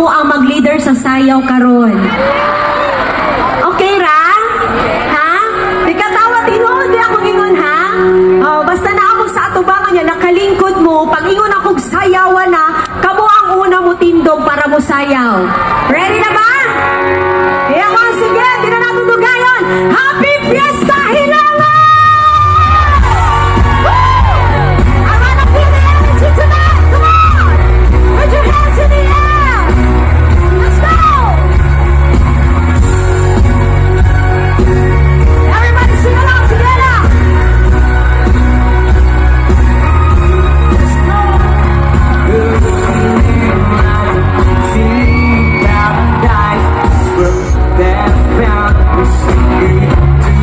kamo ang mag-leader sa sayaw karon. Okay ra? Ha? Di ka tawa tinuod di ako ingon ha? Oh, basta na ako sa atubangan niya nakalingkod mo, pag ingon akong sayawan na, kamo ang una mo tindog para mo sayaw. Ready na ba? Kaya ko, sige, di na natin dugayon. Happy Fiesta Hilangan! I wanna feel the energy tonight! Come on! Put your hands in the air! Let's go! Everybody sing along together! Let's go! See, paradise, where that found we see.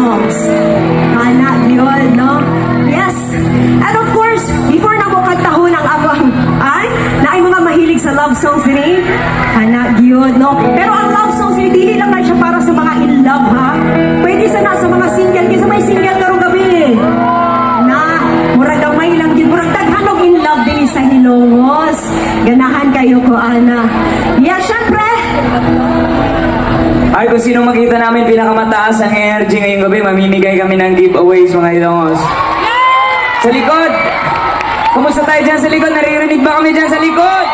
songs. Anak yun, no? Yes. And of course, before na mo kantahon ang abang, na ay mga mahilig sa love songs ni anak yun, no? Pero ang love songs ni dili lang na siya para sa mga in love, ha? Pwede sana sa mga single, kasi may single karong gabi. Na, murag gamay lang din, murag taghanog in love din sa Hilongos. Ganahan kayo ko, Ana. Yeah, syempre, Ay, kung sino makita namin pinakamataas ang energy ngayong gabi, mamimigay kami ng giveaways mga Ilongos. Sa likod! Kumusta tayo dyan sa likod? Naririnig ba kami dyan sa likod?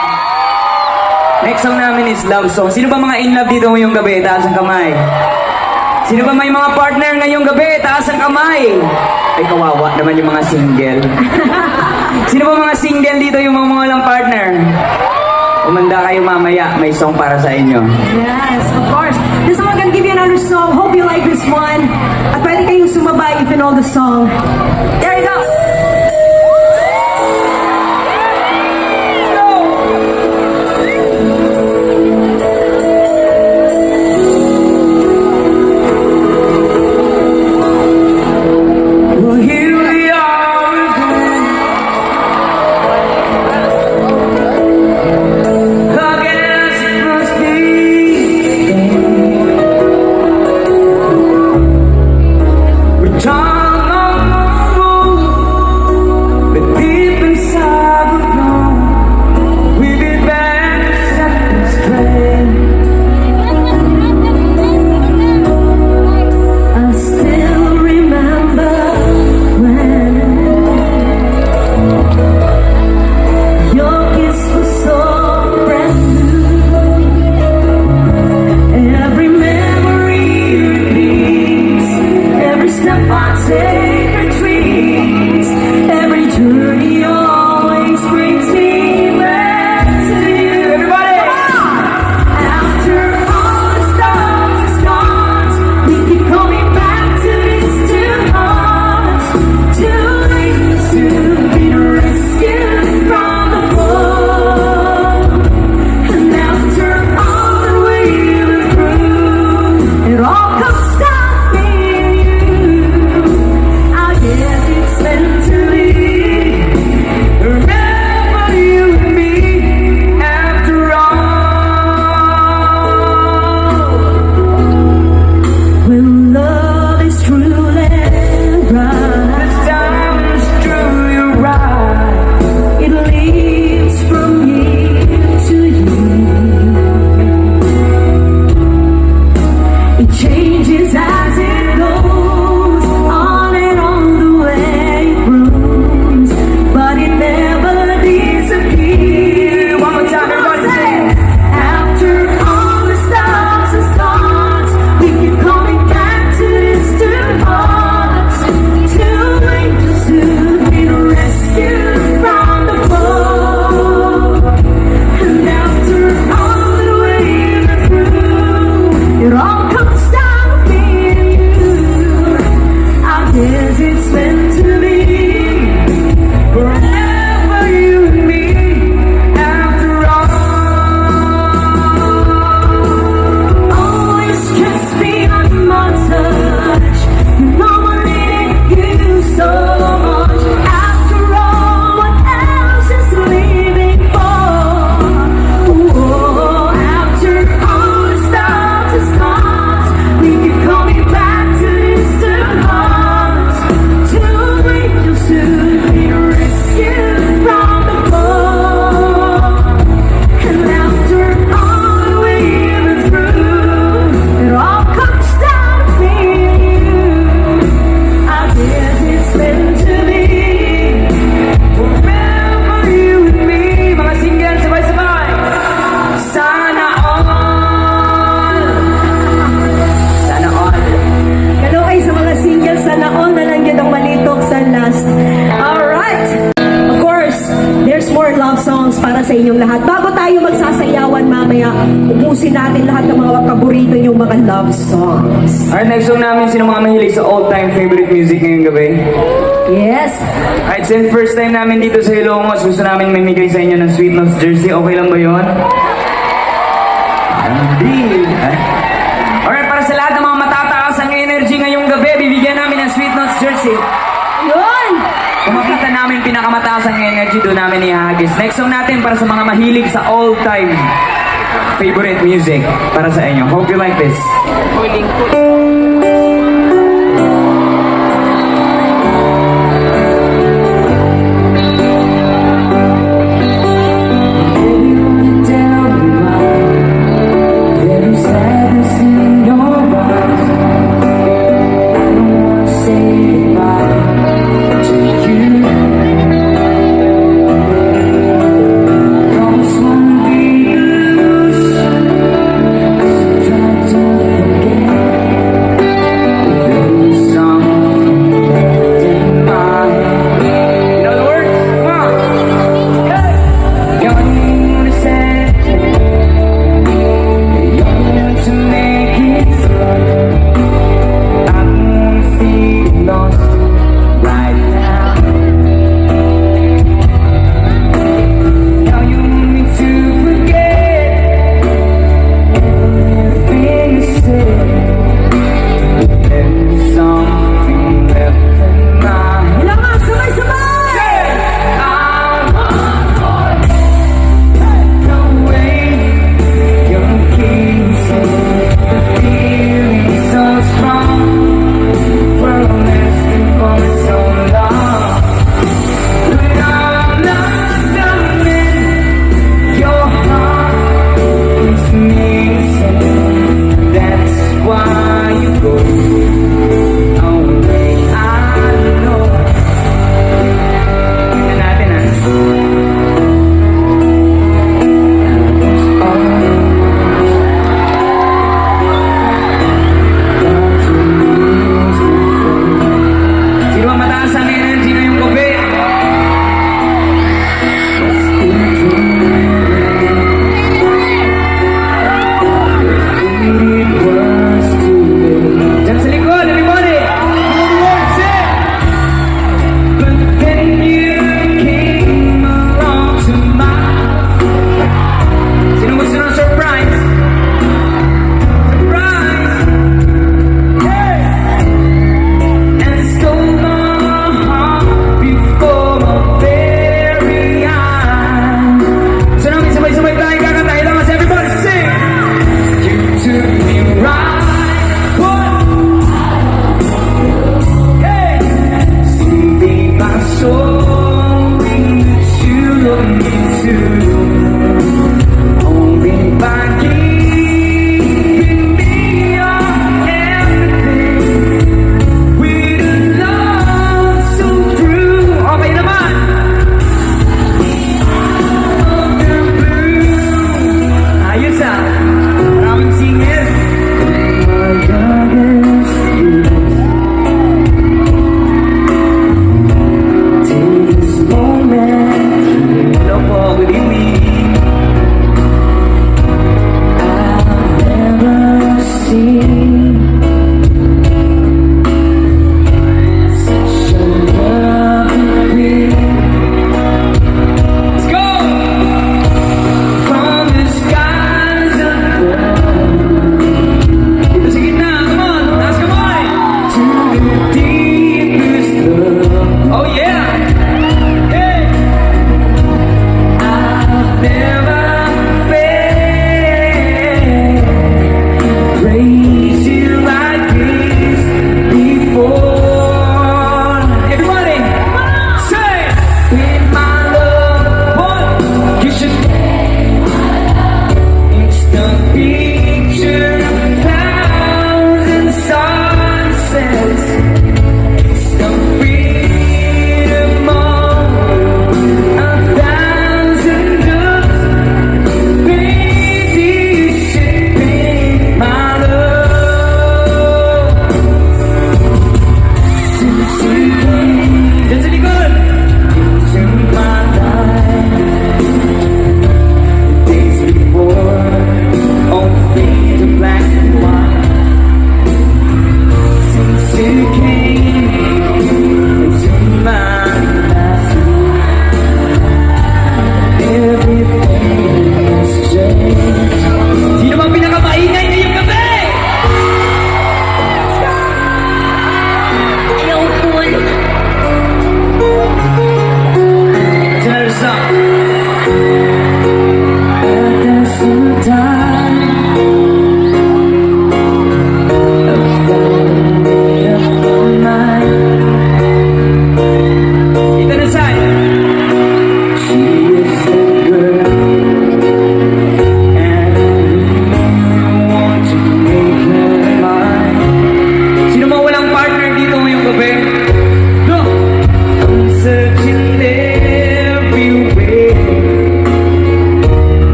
Next song namin is love song. Sino ba mga in love dito ngayong gabi? Taas ang kamay. Sino ba may mga partner ngayong gabi? Taas ang kamay. Ay, kawawa naman yung mga single. Sino ba mga single dito yung mga walang partner? Umanda kayo mamaya, may song para sa inyo. yes, of course. This one, I'm gonna give you another song. Hope you like this one. At pwede kayong sumabay if you know the song. There you go. Well, here we are again. I guess it must be. We're talking on the road, but deep inside we know we've been back second straight. I still remember when your kiss was so brand new. Every memory repeats, every step I take retreats, every journey always brings me back to you. Everybody! After all the stars and stars, we keep coming back to this two hearts. Too late to be rescued from the fall. And after all that we've been through, it all comes down to you. I guess it's meant to be. Remember you and me after all. When love is truly right, This time is true, you're right. it leads from year to year. It changes as it goes on and on the way it grows, but it never disappears. One more time, everybody sing. After all the stars and stars, we keep coming back to this two hearts. Two angels to be rescued from the fall. And after all that we've been through, it all comes down to you. I guess it's meant to be. Forever you and me after all. Always kiss me on my touch. You know I needed you so much. After all, what else is living for? Oh, after all the stars and stars, we keep coming back to this two hearts. Two angels to be rescued from the fall. And after all that we've been through, it all comes down to you. I guess it's meant to be. Forever you and me. Mga single, sabay-sabay. Sana all. Sana all. Hello kayo sa mga single, sana all na lang yun ang malitok sa last. Alright! Of course, there's more love songs para sa inyong lahat. Bago tayo magsasayawan mamaya, ubusin natin lahat ng mga paborito yung mga love songs. Alright, next song namin, sino mga mahilig sa all-time favorite music ngayong gabi? Yes! Alright, since first time namin dito sa Ilongos, gusto namin mamigay sa inyo ng Sweet Notes jersey. Okay lang ba yun? Hindi. Alright, para sa lahat ng mga matataas ang energy ngayong gabi, bibigyan para sa mga mahilig sa all-time favorite music para sa inyo. Hope you like this.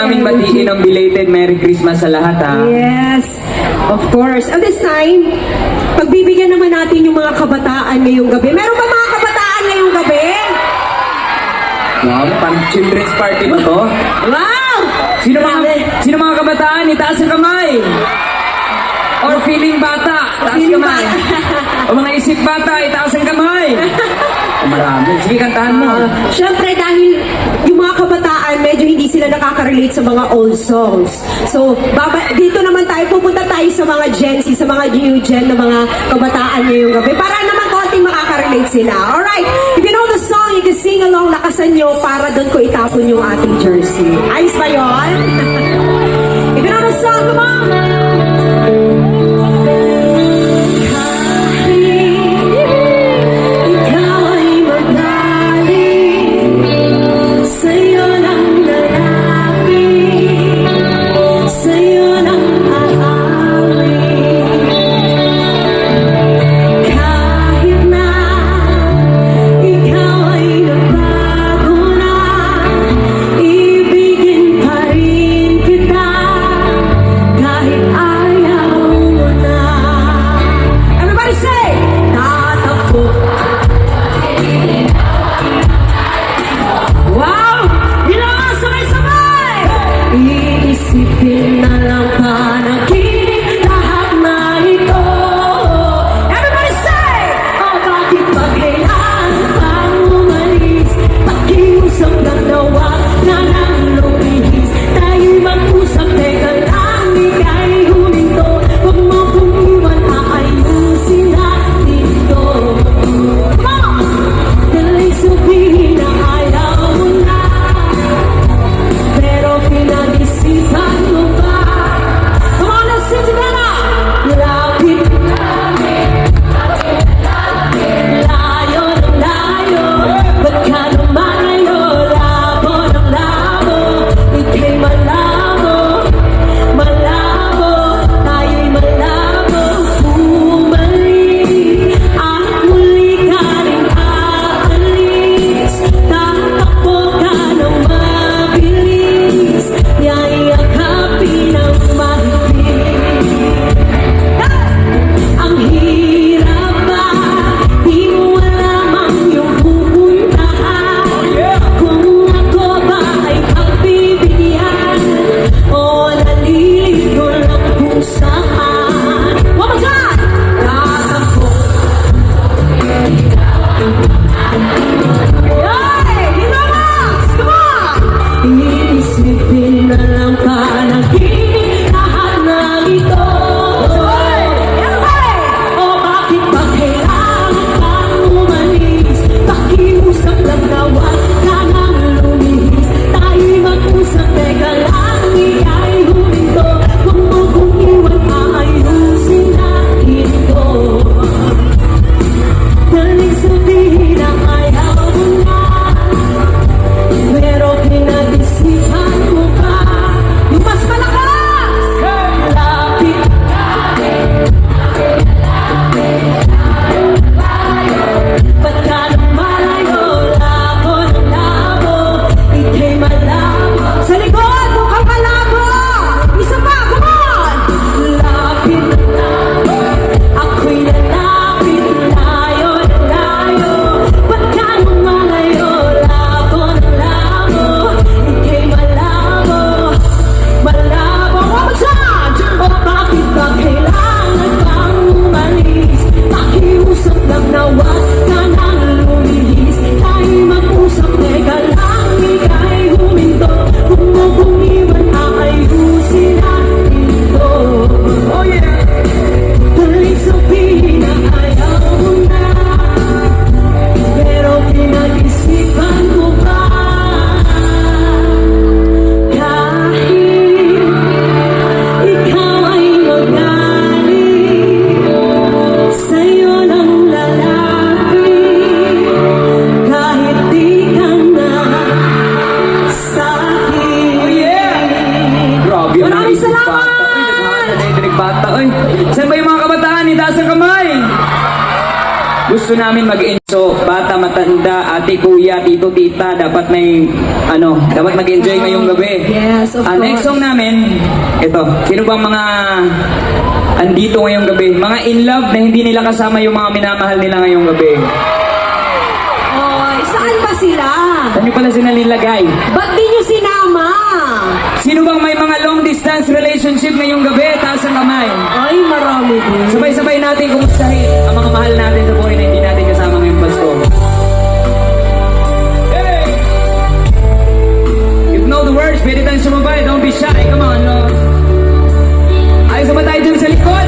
namin batiin ang belated Merry Christmas sa lahat ha. Yes, of course. At this time, pagbibigyan naman natin yung mga kabataan ngayong gabi. Meron ba mga kabataan ngayong gabi? Wow, pang children's party ba to? Wow! Sino mga kabataan? Itaas ang kamay! Or feeling bata, taas Feeling kamay. bata. O mga isip bata, itaas ang kamay. O marami. Sige, kantahan mo. Siyempre dahil yung mga kabataan medyo hindi sila nakaka-relate sa mga old songs. So, dito naman tayo, pupunta tayo sa mga Gen Z, sa mga new gen na mga kabataan ngayong gabi para naman konting makaka-relate sila. Alright, if you know the song, you can sing along, lakasan nyo para doon ko itapon yung ating jersey. Ayos ba yun? If you know the song, come on! Ikaw ay magaling, sa'yo lang lalapit, sa'yo lang aawit. Kahit na ikaw ay nagbago na, ibigin pa rin kita, kahit ayaw mo na. Everybody say, tatakbo. Wow! Ginawa sabay-sabay! Iisipin na lang panaginip lahat na ito. Everybody say! Oh, bakit ba kailangan pang umalis? Pakiusap ng nawag na nang lumihis. Tayo'y mag-usap, teka lang, ika'y huminto. Huwag mo kong iwan, aayusin natin ito. Come on! Dahil sabihin na ayaw mo na, pero pinag-isipan mo ba? Come on, let's sing together! Lapit, layo ng layo, ba't ka lumalayo? Labo ng labo, ika'y malabo, malabo, tayo'y malabo. Bumalik at muli ka rin aalis, tatakbo ka ng mabilis, yayakapin ang mahigpit. Ang hirap ba? Di mo alam ang iyong pupuntahan. Kung ako ba ay pagbibigyan o naliligo lang kung saan. One more time! Tatakbo. Yay! Hinabas! Come on! Iisipin na lang panaginip lahat ng ito. Everybody! O bakit ba kailangan pang umalis? Pakiusap lang na wag ka nang lumihis. Tayo'y mag-usap, teka lang, ika'y huminto. Kung mo kong iwan, aayusin natin ito. Daling sabihin na ayaw mo na, pero pinag-isipan mo ba? Yung mas malakas! Lapit, ba't ka lumalayo? Labo ng labo, ika'y malabo. Sa likod, mukhang malabo! Isa pa, come on! Lapit, ako'y lalapit, layo ng layo, ba't ka lumalayo? Labo ng labo, ika'y malabo, malabo. One more time! O bakit ba kailangan pang umalis? Pakiusap lang na wag ka nang lumihis. Tayo'y mag-usap, teka lang, ika'y huminto. Kung mo kong iwan, aayusin natin ito. Oh yeah! Daling sabihin na ayaw mo na, pero pinag-isipan mo ba? Kahit ikaw ay magaling, sa'yo lang lalapit, kahit di ka na sa'kin. Oh yeah! Grabe yung Maraming mga isip salamat! bata. Uy, naghahanda na yung bata. Uy, saan ba yung mga kabataan? Itaas ang kamay! Gusto namin mag-enjoy, bata, matanda, ate, kuya, tito, tita, dapat may, dapat mag-enjoy ngayong gabi. Yes, of Next course. song namin, ito, sino bang mga andito ngayong gabi? Mga in love na hindi nila kasama yung mga minamahal nila ngayong gabi. Oy, saan ba sila? Saan nyo pala sila nilagay? Ba't di nyo sinama? Sino bang may mga long distance relationship ngayong gabi? Taas ang kamay. Ay, marami din. Sabay-sabay natin kumustahin ang mga mahal natin sa buhay na hindi natin kasama ngayong Pasko. Hey! If you know the words, pwede tayong sumabay. Don't be shy. Come on, Lord. Ayos ba tayo dyan sa likod?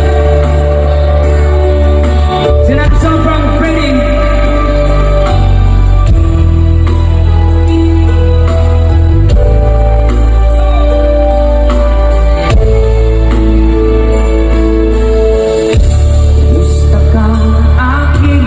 Sinabi song from Freddie. Gusto ka aking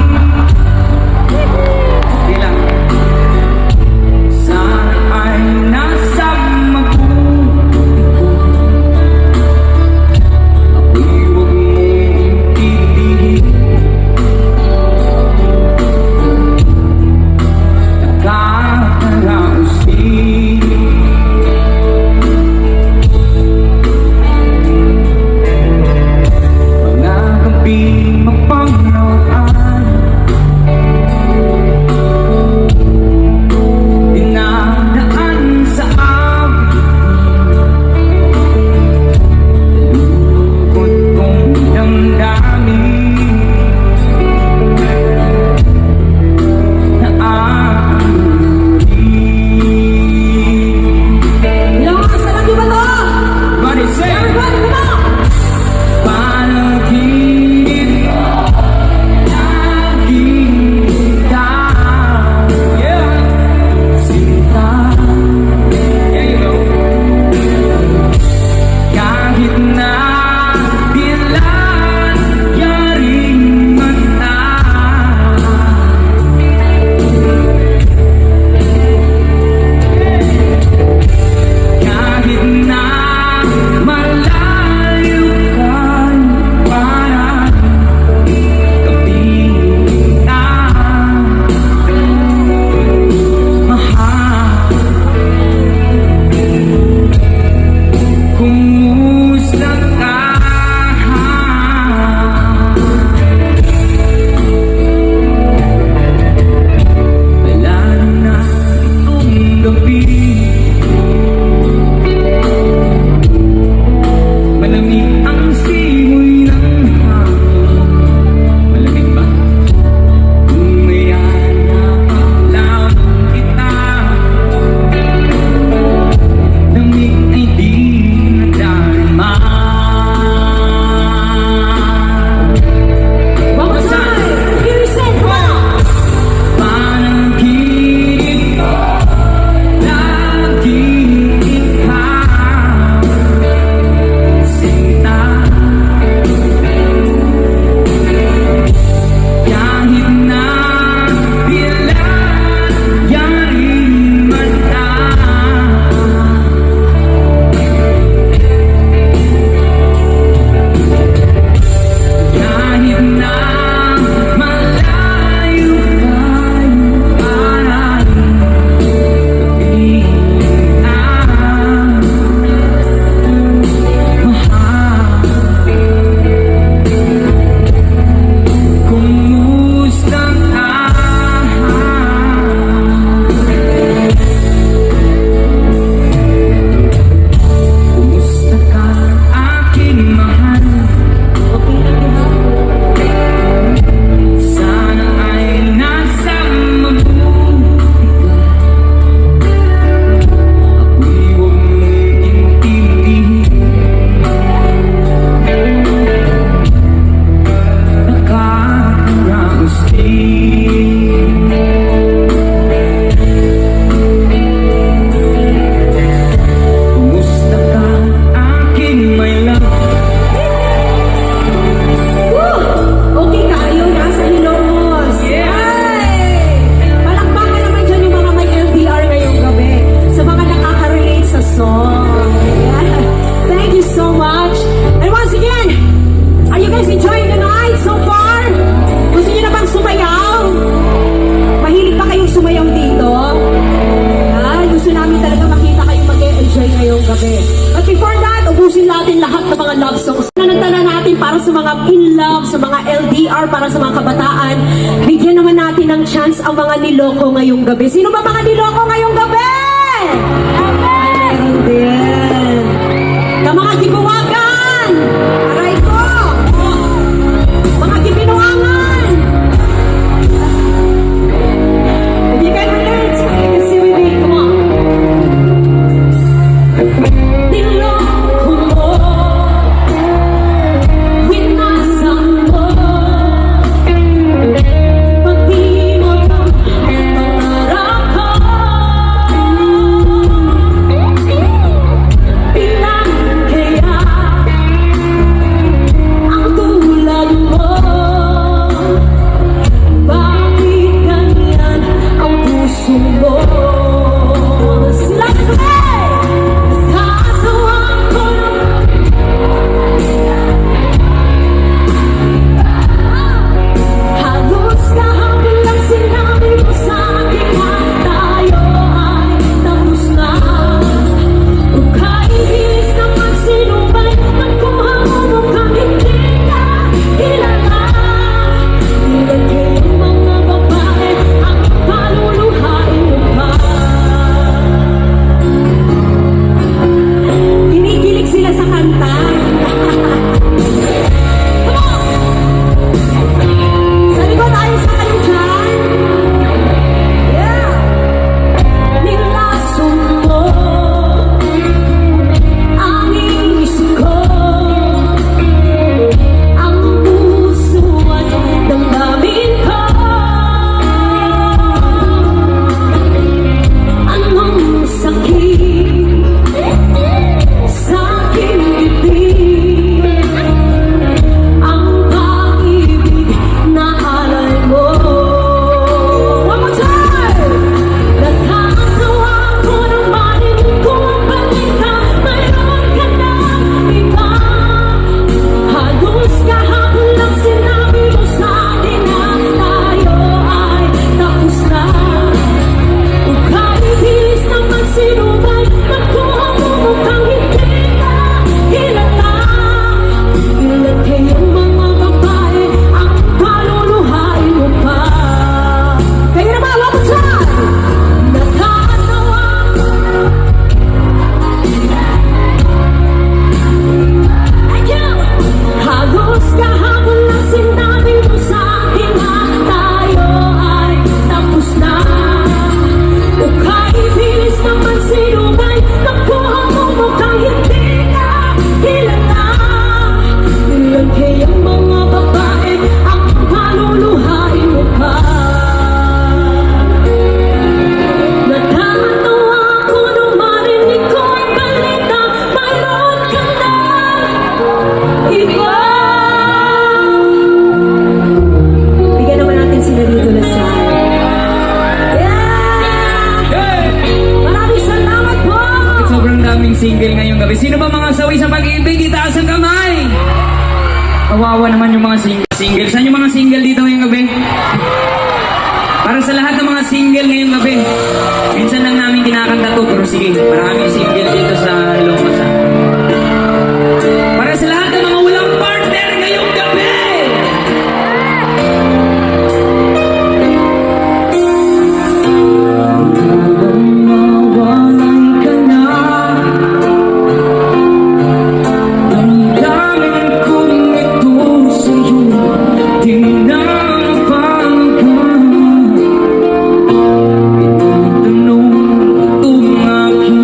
ngayong gabi. But before that, ubusin natin lahat ng mga love songs. Nanantala natin para sa mga in love, sa mga LDR, para sa mga kabataan. Bigyan naman natin ng chance ang mga niloko ngayong gabi. Sino ba mga niloko ngayong gabi? Ay, meron din. Ka mga gibuwagan! Aray ko! Mga gibinuangan! If you can relate, you can sing with me. Come on. Niloko mo, winasan mo, pati mo ang pangarap ko. Ilan kaya ang tulad mo? Bakit ganyan ang puso mo? Sila katawa ko halos kahapon lang sinabi mo sa akin na tayo ay tapos na. Kahit na magsinubay, magkuha mo mukhang hindi ka kilala. Ilan kayong mga babae ang paluluhain mo pa? Kinikilig sila sa kanta. Come on! Sa likod tayo sa kayo dyan. Yeah! Nilason mo ang isip ko, ang puso at damdamin ko. Anong sakit sa aking bibig, ang pag-ibig na alay mo. One more time! Nakakatawa ko nang marinig ko ang balita, mayroon ka ng iba. Halos kahapon lang sinabi mo sa akin na tayo ay tapos na. Kahit bilis na magsinubay, magkuha mo mukhang hindi ka kilala. Ilan kayong mga babae ang paluluhain mo pa? Kayo na ba? One more time! Nakakatawa ko na. Thank you! Halos kahapon lang sinabi mo sa akin na tayo ay tapos na. O kahit bilis na magsinubay, magkuha mo mukhang hindi ka kilala. Ilan kayang mga babae ang paluluhain mo pa? Nakakatawa ko nung marinig ko ang balita, mayroon ka na iba. Bigyan naman natin sila dito na sa maraming salamat po! Sobrang daming single ngayong gabi. Sino ba mga sawi sa pag-ibig? Itaas ang kamay! Kawawa naman yung mga single. Saan yung mga single dito ngayong gabi? Para sa lahat ng mga single ngayong gabi. Minsan lang namin kinakanta to, pero sige, maraming single dito sa Ilocos. Para sa lahat ng mga walang partner ngayong gabi! Mawalay ka na, damdamin kong ito sa'yo, di na mapangalagaan. Itatanong itong aking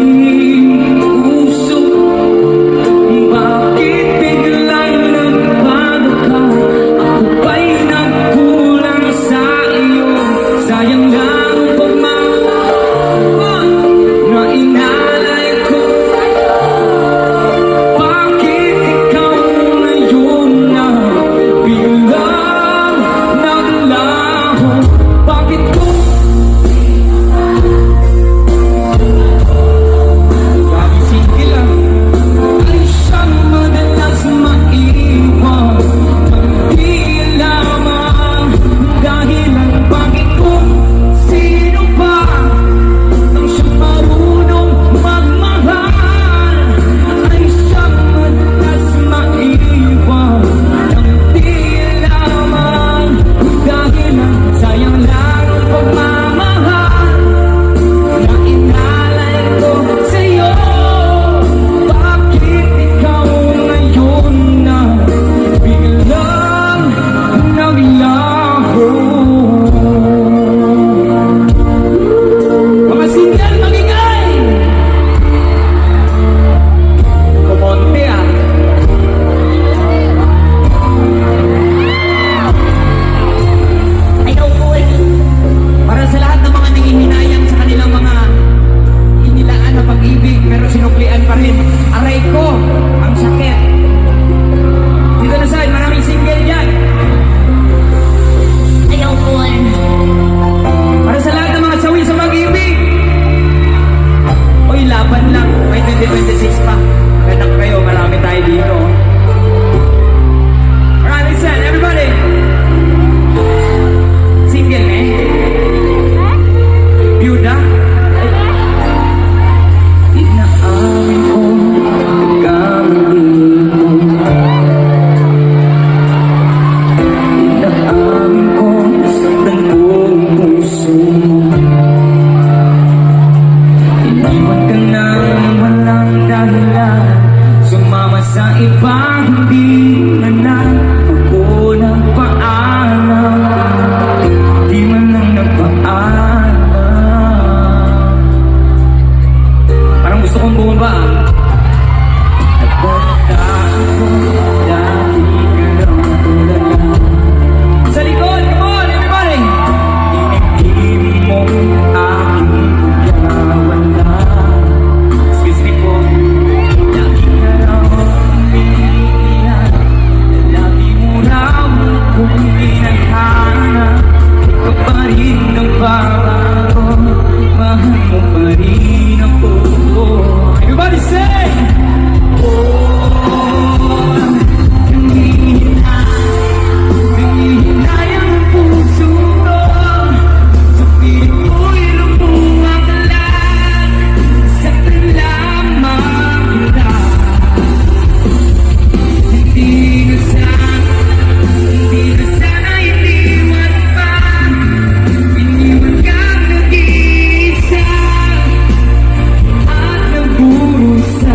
Sa iba hindi man lang ako nagpaalam, di man lang nagpaalam. Parang gusto kong bumaba. Nagpagtaan ko, dati ka lang tulala. Sa likod, come on everybody! Inigdim mo aking pagkawala. Excuse me po. Lagi ka raw umiiyak, lagi mo raw akong pinaghahanap. Ikaw pa rin ang babago, mahal mo pa rin ako. Everybody say! Nangihinayang ang puso ko, sa piling mo'y lumuwag ka lang, saktan lamang kita. Hindi na sana iniwan pa, iniwan kang nag-iisa at nagburusa.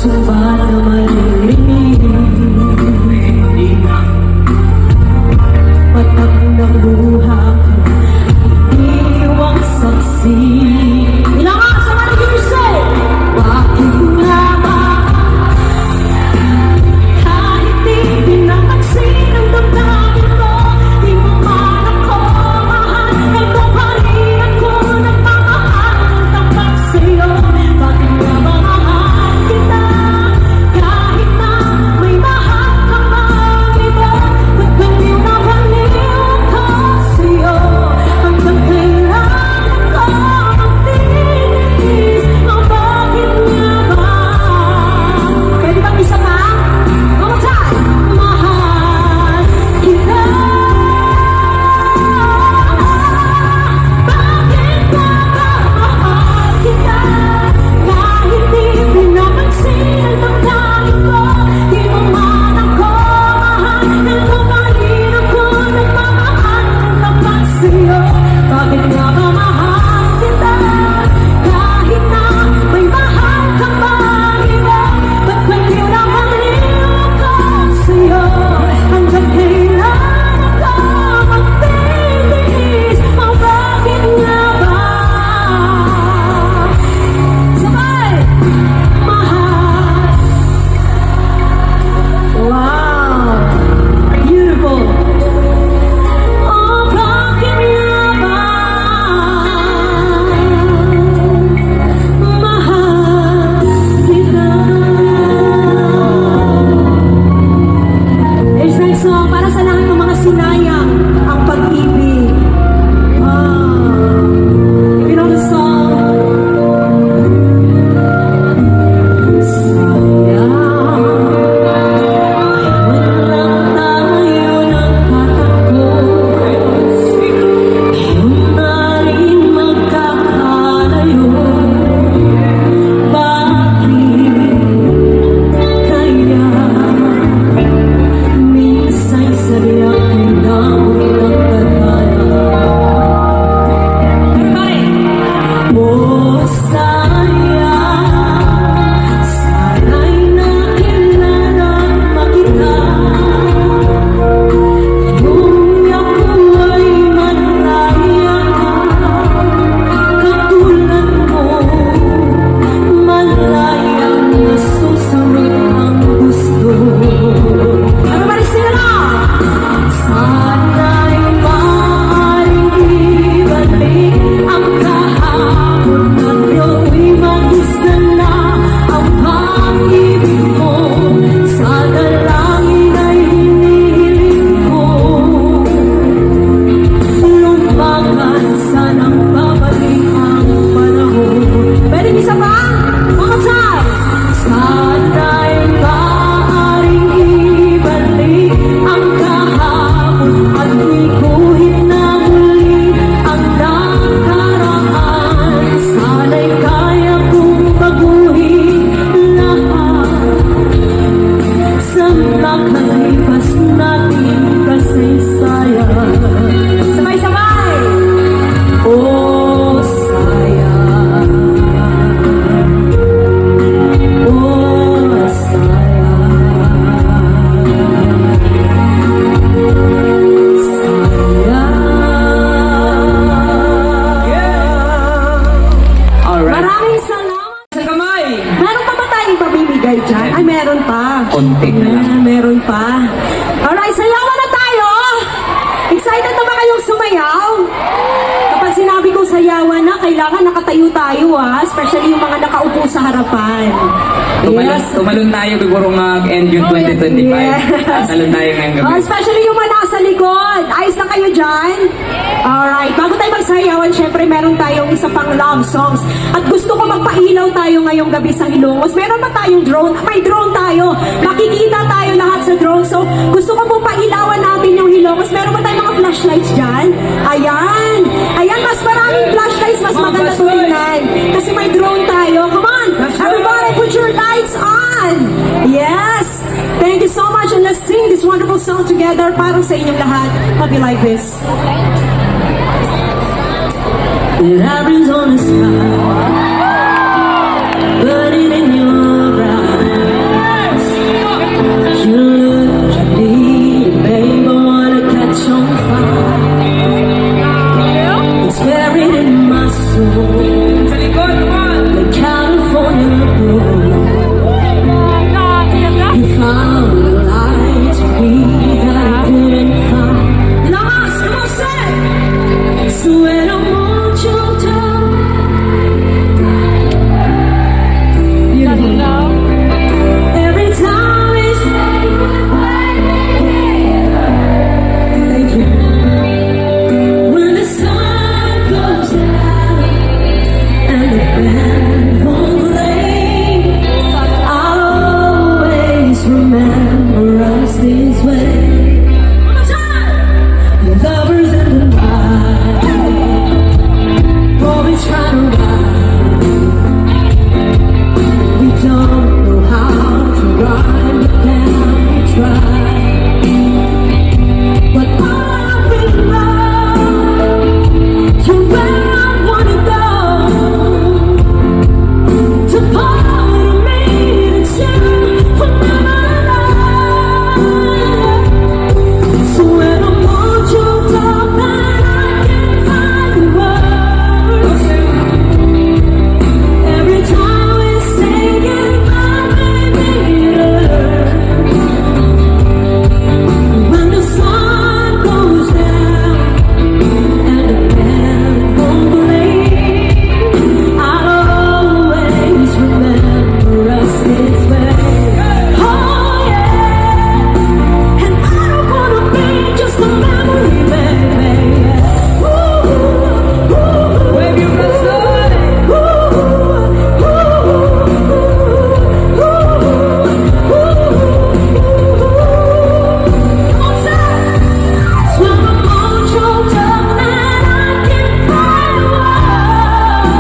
sumba na maririnig. Patak ng luha ko, iwang saksi. Ilangan sa mga nag-iusay! Bakit nga ba? Kahit di pinapansin ang damdamin ko, di mo man ako mahal. Ito pa rin ako nagmamahal ng tapat sa'yo. Bakit nga ba mahal kita? Kahit na may mahal ka mang iba, ba't baliw na baliw ako sa'yo? Hanggang kailangan ko magtiis, o bakit nga ba? Pwede bang isa pa? One more time! Mahal kita. Bakit nga ba mahal kita? Kahit di pinapansin ang damdamin ko, di mo man ako mahal. Ito pa rin ako nagmamahal ng tapat sa'yo. Bakit nga ba mahal kita? Kahit na may mahal ka mang iba, ba't baliw na baliw ako sa'yo? Hanggang kailangan ko magtitiis, o bakit nga ba? Sabay! Mahal. Wow! Beautiful! Oh, bakit nga ba? Mahal kita. It's like song para sa lahat ng mga sinayang ang pag-ibig. You know the song? Sayang walang tayo nagkatagos. Yun na rin magkakalayo. Bakit kaya minsan sadya ay damot ng tadhana? Oh, sayang, sana'y nakilala makita. Yung ako ay malaya ka, katulad mo, malayang nasusunod ang gusto. Everybody sing along! Sana'y maaaring ibalik ang kahapon at iya'y magusta na ang pag-ibig mo. Sa dalangin ay hinihiling ko, lumagan sanang babalik ang panahon. Pwede isa pa? Mga time! Sana'y maaaring ibalik ang kahapon at ikuhin na muli ang nakaraan. Sana'y kaya kong baguhin lahat sa nakalipas nating kasaysayan. Sabay-sabay! Oh, sayang. Oh, sayang. Alright. Maraming salamat. Sa kamay! Meron pa ba tayong pamimigay dyan? Ay, meron pa. Konti na lang. Ayan, meron pa. Alright, sayawan na tayo! Excited na ba kayong sumayaw? Kapag sinabi kong sayawan na, kailangan nakatayo tayo especially yung mga nakaupo sa harapan. Tumalon tayo before mag-end yung 2025. Yeah. Tumalon tayo ngayong gabi. Especially yung mga nasa likod. Ayos na kayo dyan? Alright, bago tayo magsayawan, syempre meron tayong isa pang love songs. At gusto ko magpailaw tayo ngayong gabi sa Ilongos. Meron pa tayong drone? May drone tayo. Makikita tayo lahat sa drone. So, gusto ko pong pailawan natin yung Ilongos. Meron pa tayong mga flashlights dyan? Ayan. Ayan, mas maraming flashlights, mas Mga maganda flashlights. tingnan. Kasi may drone tayo. Come on! Everybody, put your lights on! Yes! Thank you so much and let's sing this wonderful song together para sa inyong lahat. Hope you like this. Labyrinths on the sky, burning in your eyes. soul. Sa likod, come on! The California blue. You found a light to me that I couldn't find. Lamas, come on, say it. So when I'm on your tongue, you know, every time we say goodbye, thank you. When the sun goes down and the band won't play, I'll always remember us this way. One more time. The lovers in the night, always trying to ride. We don't know how to ride, but then we try. But I really love you where I wanna go. To part of me that's you forever. So when I'm on your top and I can't find the words, every time we say goodbye, baby, it hurts. When the sun goes down and the band won't play, I'll always remember us this way. Oh yeah, and I don't wanna be just a memory, baby. Ooh, ooh, ooh, Wave your hands, Lord! ooh, ooh, ooh, ooh, ooh. Come on, say it. So when I'm on your tongue and I can't find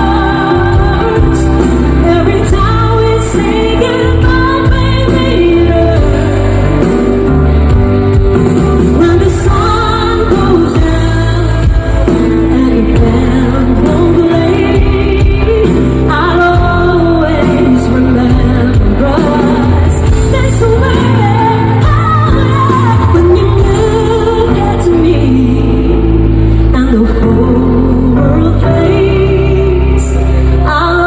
words, every time we say goodbye, baby, it hurts. When the sun goes down and the band won't play, I'll always remember us this way. When you look at me and the whole world fades, I'll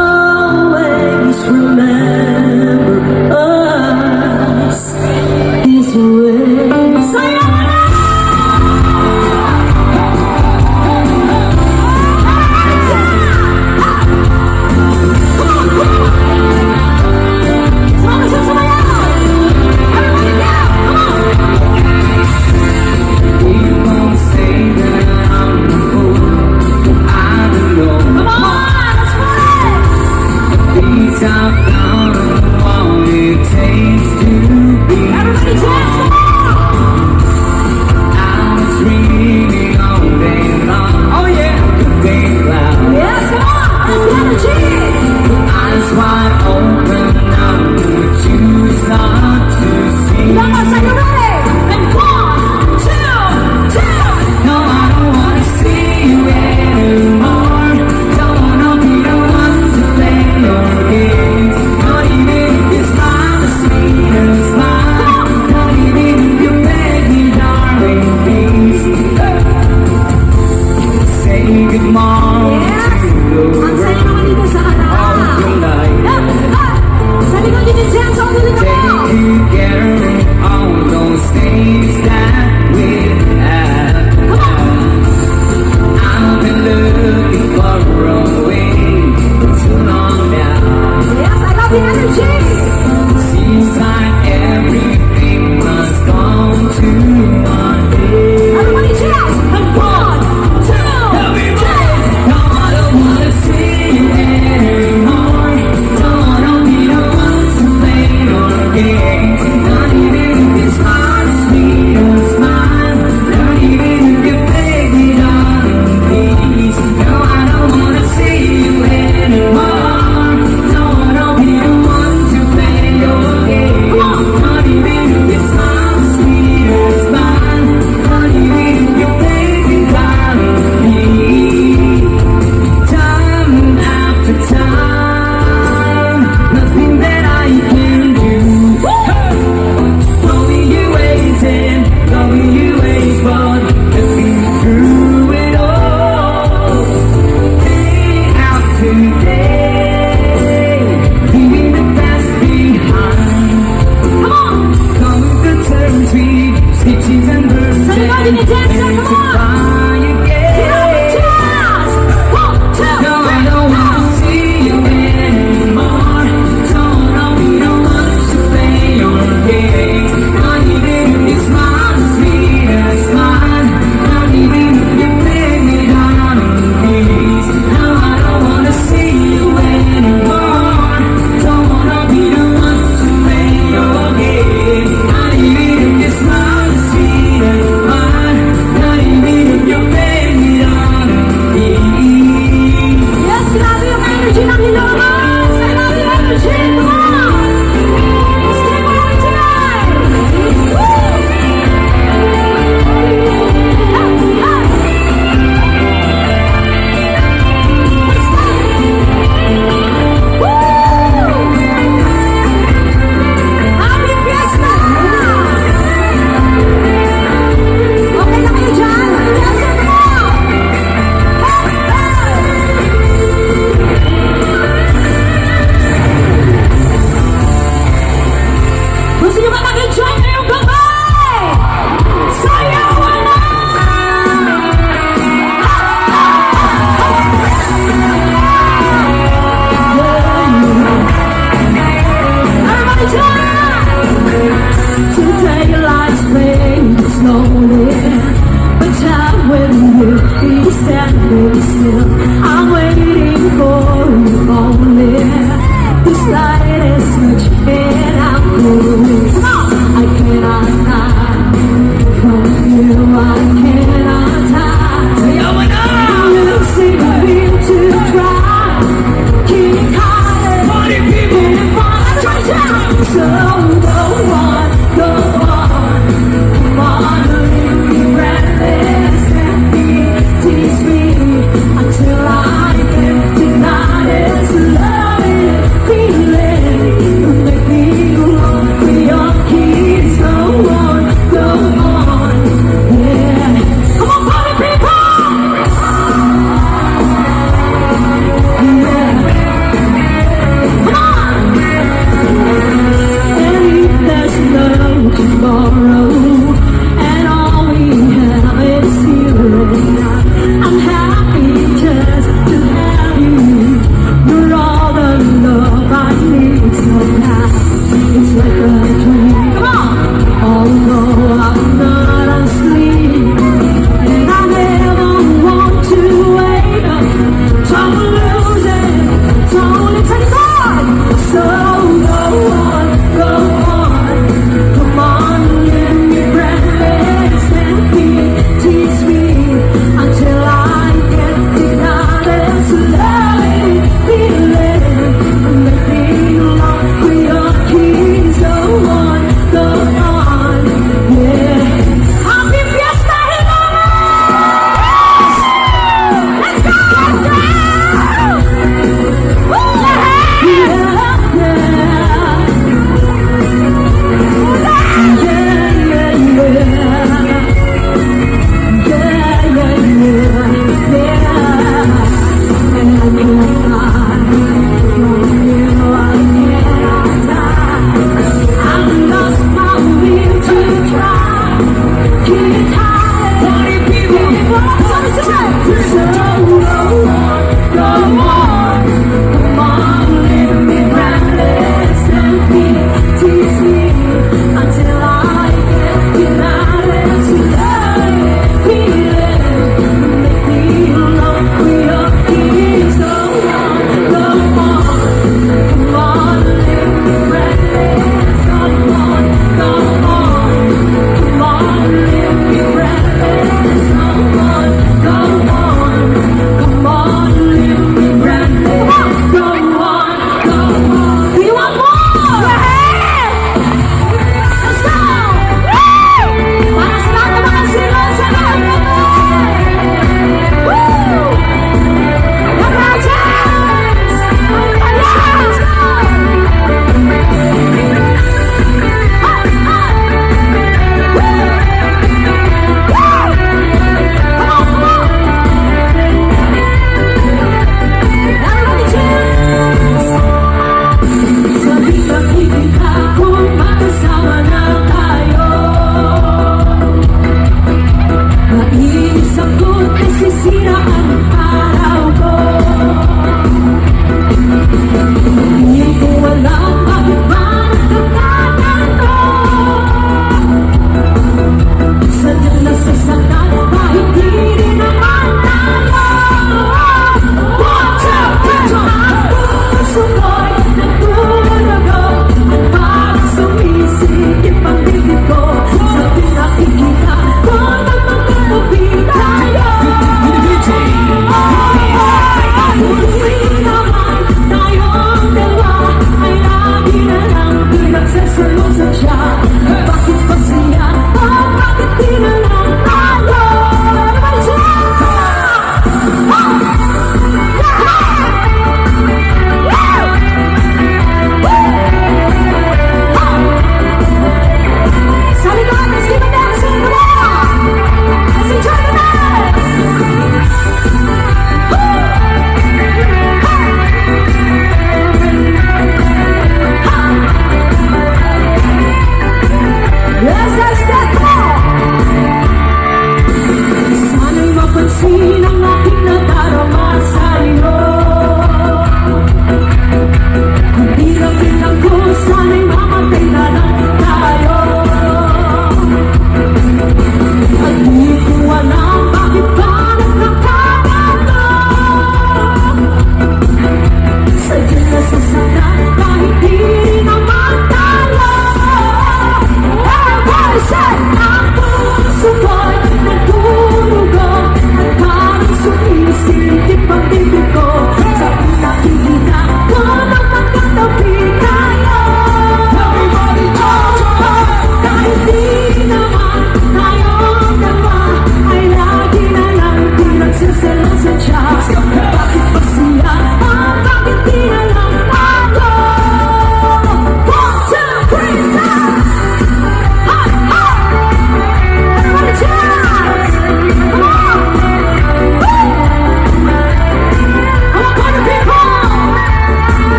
always remember us this way. Sayonara! People say that I'm a fool. I don't know. These I've found what it takes to be. I was dreaming all day long. Oh yeah, the day cloud. Eyes wide open now, but you start to see. No, I don't wanna see you anymore. Don't wanna be the one to play your games. Not even if you smile the sweetest smile. Not even if you beg me, darling, please. Say good morning to the Ang saya naman dito sa kanal.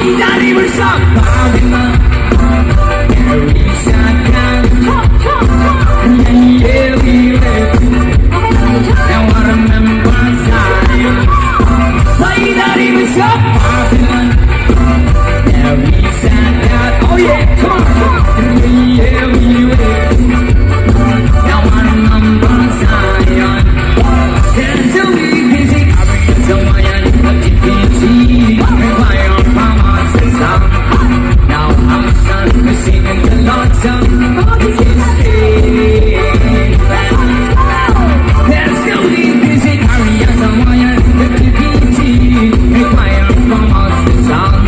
파이다 리블서 바빌론 every second yeah we will now I remember Zion 파이다 리블서 바빌론 every second oh yeah come on yeah we will now I remember Zion there's a busy someone activity fire from us the sound now I'm starting singing the Lord's song there's still busy carry us someone activity fire from us the sound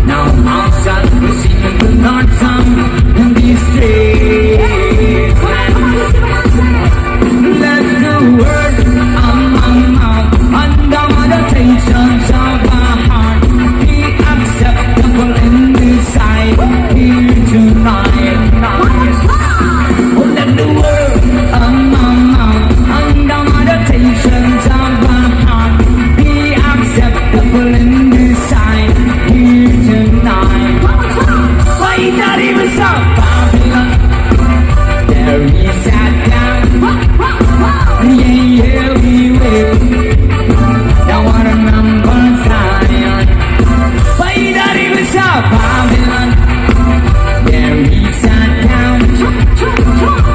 now I'm starting singing the Lord's song in these streets let the word among mouth and the meditations of our heart be acceptable in this sight here tonight. Oh, let the word among mouth and the meditations of our heart be acceptable in this sight here tonight. Why that even so Babylon? There we sat down. Yeah, yeah, we will. Now I remember Zion. Why that even so Babylon? There we sat down.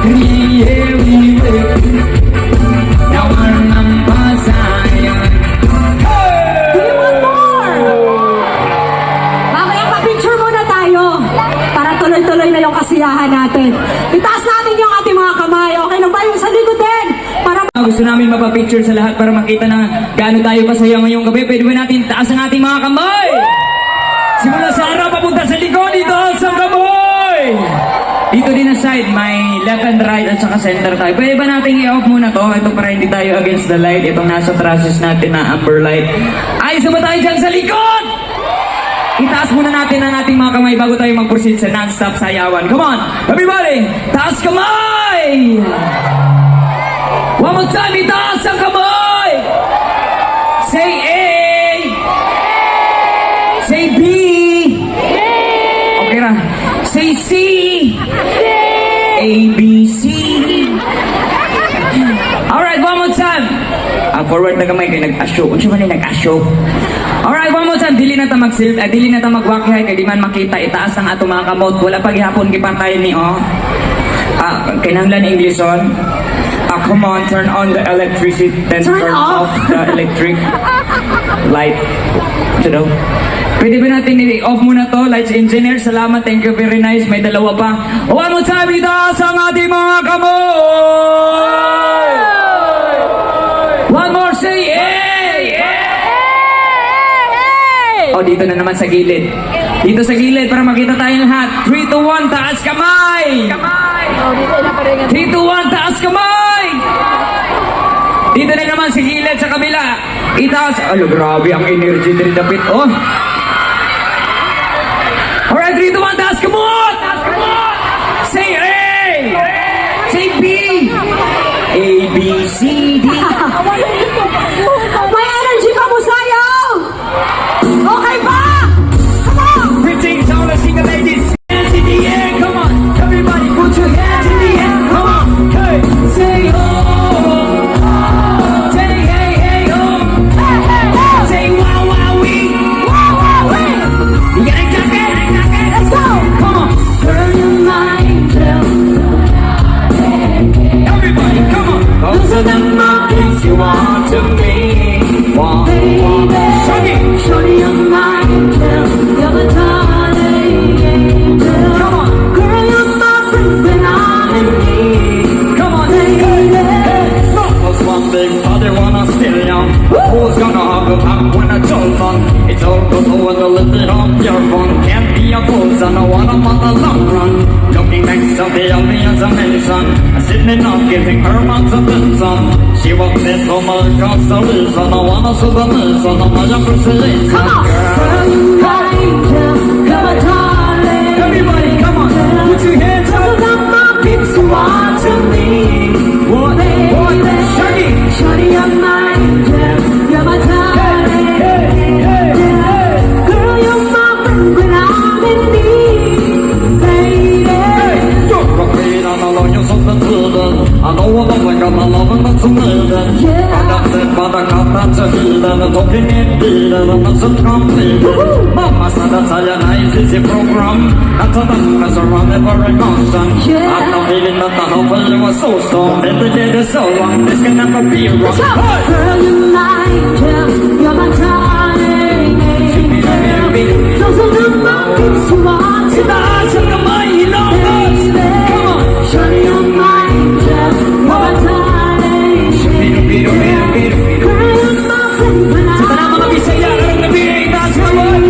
Yeah, yeah, we will. Now I remember Zion. Do you want more? Mamaya pa-picture muna tayo para tuloy-tuloy na yung kasiyahan natin. Itaas natin yung ating mga kamay. Okay lang ba yung sa likod din? Para Gusto namin mapapicture sa lahat para makita na gaano tayo kasaya ngayong gabi. Pwede ba natin taas ang ating mga kamay? Simula sa harap, papunta sa likod, dito sa kamay! Dito din ang side, may left and right at saka center tayo. Pwede ba natin i-off muna to? Ito para hindi tayo against the light. Itong nasa trusses natin na amber light. Ayos na ba tayo dyan sa likod? Itaas muna natin ang ating mga kamay bago tayo mag-proceed sa non-stop sayawan. Come on, everybody! Taas kamay! One more time, itaas ang kamay! Say A! Say B! Okay ra. Say C! A, B, C! Alright, one more time! Forward na kamay kayo nag-asyo. Kung siya man ay nag-asyo. Alright, one more time. Dili na ta dili na ta magwakihay kay di man makita itaas ang ato mga kamot. Wala pag ihapon kipantay ni kinahanglan English on. Come on, turn on the electricity, then Turn turn off. off the electric light. You know? Pwede ba natin i-off muna to? Lights engineer, salamat, thank you, very nice. May dalawa pa. One more time, itaas ang ating mga kamay! One more, say yeah! Oh, dito na naman sa gilid. Dito sa gilid para makita tayong lahat. 3, 2, 1, taas kamay! 3, 2, 1, taas kamay! Dito na naman sa gilid sa kabila. Itaas. Alo, grabe ang energy din dapit. Oh! Alright, 3, 2, 1, taas kamot! Say A! Say B! A, B, C, D. may energy pa mo sayaw! Okay ba? Come on! Greetings all the single ladies. Hands in the air, come on. Everybody put your hands in the air, come on. Hey, say oh. Say hey, hey, oh. Say wow, wow, wee. You got it, jacket? Let's go! Come on. Turn your mind down. Everybody, come on. Those are the mountains you want to be. Walk, walk, shake it. Shorty, your mind down. You're the darling angel. Come on. Girl, you're my friend when I'm in need. Come on, hey, hey, hey. Cause one big father wanna steal you. Who's gonna have a pop when I told them? It's all good when the little on your phone. Can't be a fool, so no one on the long run. Looking next to the obvious ambition. Sitting up giving her months of attention. She walked in from a constellation. I wanna see the mission of my appreciation. Come on! Girl, you mind down. You're my darling. Everybody, come on. Put your hands up. Those are my peeps who want to me. What? Baby, Shaggy. Shorty, your mind down. You're my darling. Hey, hey, hey. Girl, you're my tider som kom hit. Mamma sa att säga nej till sitt program. Att ta den med så run it very constant. Att de vill inte ta hopp och you are so strong. Inte det det så långt, this can never be wrong. Girl, you're my angel, you're my darling angel. Those are the mountains you want to Taas ang kamay, hilongos! Come on! Shawty, you're my angel, you're my darling angel. Biro. Girl, you're my friend, Sa tanang mga Bisaya, karang nabiyay, taas kamay!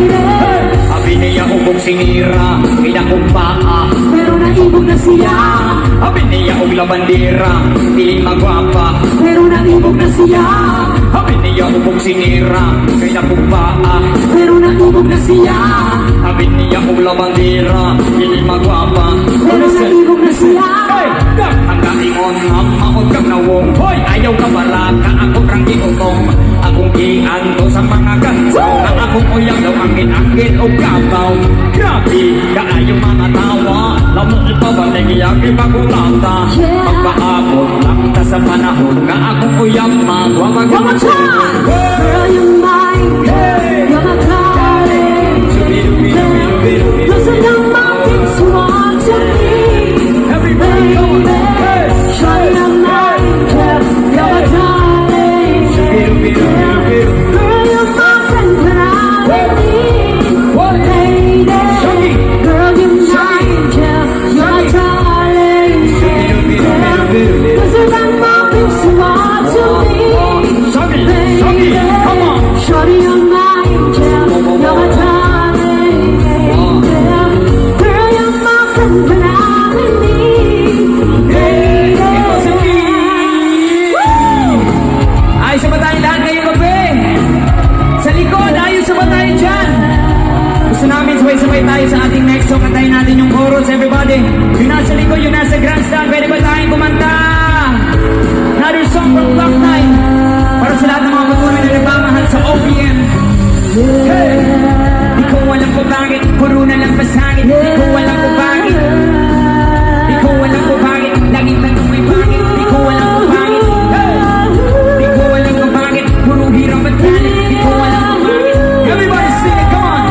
Abi niya ubog sinira, pinakong paa. pero naibog na siya. Abi niya ubla bandera, piling magwapa. Pero naibog na siya. Abi niya ubog sinira, pinakong paa. Pero naibog na siya. Abi niya ubla bandera, piling magwapa. Pero naibog na siya. Hey! Kak! Ang daingon, maot kang nawong. Hoy! Ayaw ka bala, ka ako krang iutong. Akong ianto sa mga ganto. Ang akong uyang daw ang inangkin o kabaw. Grabe, kaayo mga tawa. Lamang ipabalik iyang ipakulata. Magpaabot lang ta sa panahon. Nga akong uyang magwawag. One more time. Girl, you're my angel, you're my darling angel. Those are the mountains you want to be. Everybody go on. Hey! Shawty, you're my angel, you're my darling angel. Girl, you're my friend when I'm in need. What? Lady, Shawty. girl, you're my angel, you're my darling angel. Those are the mountains you want to be. Shawty, come on. Shawty, you're my angel, you're my darling angel. Girl, you're my friend when I'm in need. Hey! Ito si Ayos sa ba tayong lahat ngayong gabi? Sa likod, ayos sa ba tayo dyan? Gusto namin sabay-sabay tayo sa ating next song. Kantayin natin yung chorus, everybody. Yung nasa likod, yung nasa grandstand, pwede ba tayong kumanta? Another song from Block 9. Para sa lahat ng mga patuloy na nagmamahal sa OPM. Hey! Di ko alam kung bakit, puro na lang pasangit. Di ko alam kung bakit. Di ko alam kung bakit, laging tanong may bakit. Di ko alam kung bakit. Hey! Di ko alam kung bakit, puro hirap at galit. Di ko alam kung bakit. Everybody sing it, come on!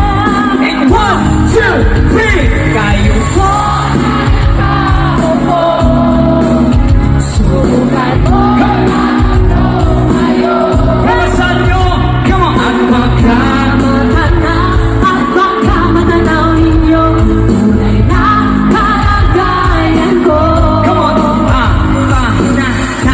And 1, 2, 3! Kayo po! Pamasan nyo! Come on! At baka At baka matanaw ninyo, tunay na kalagayan ko. Come on!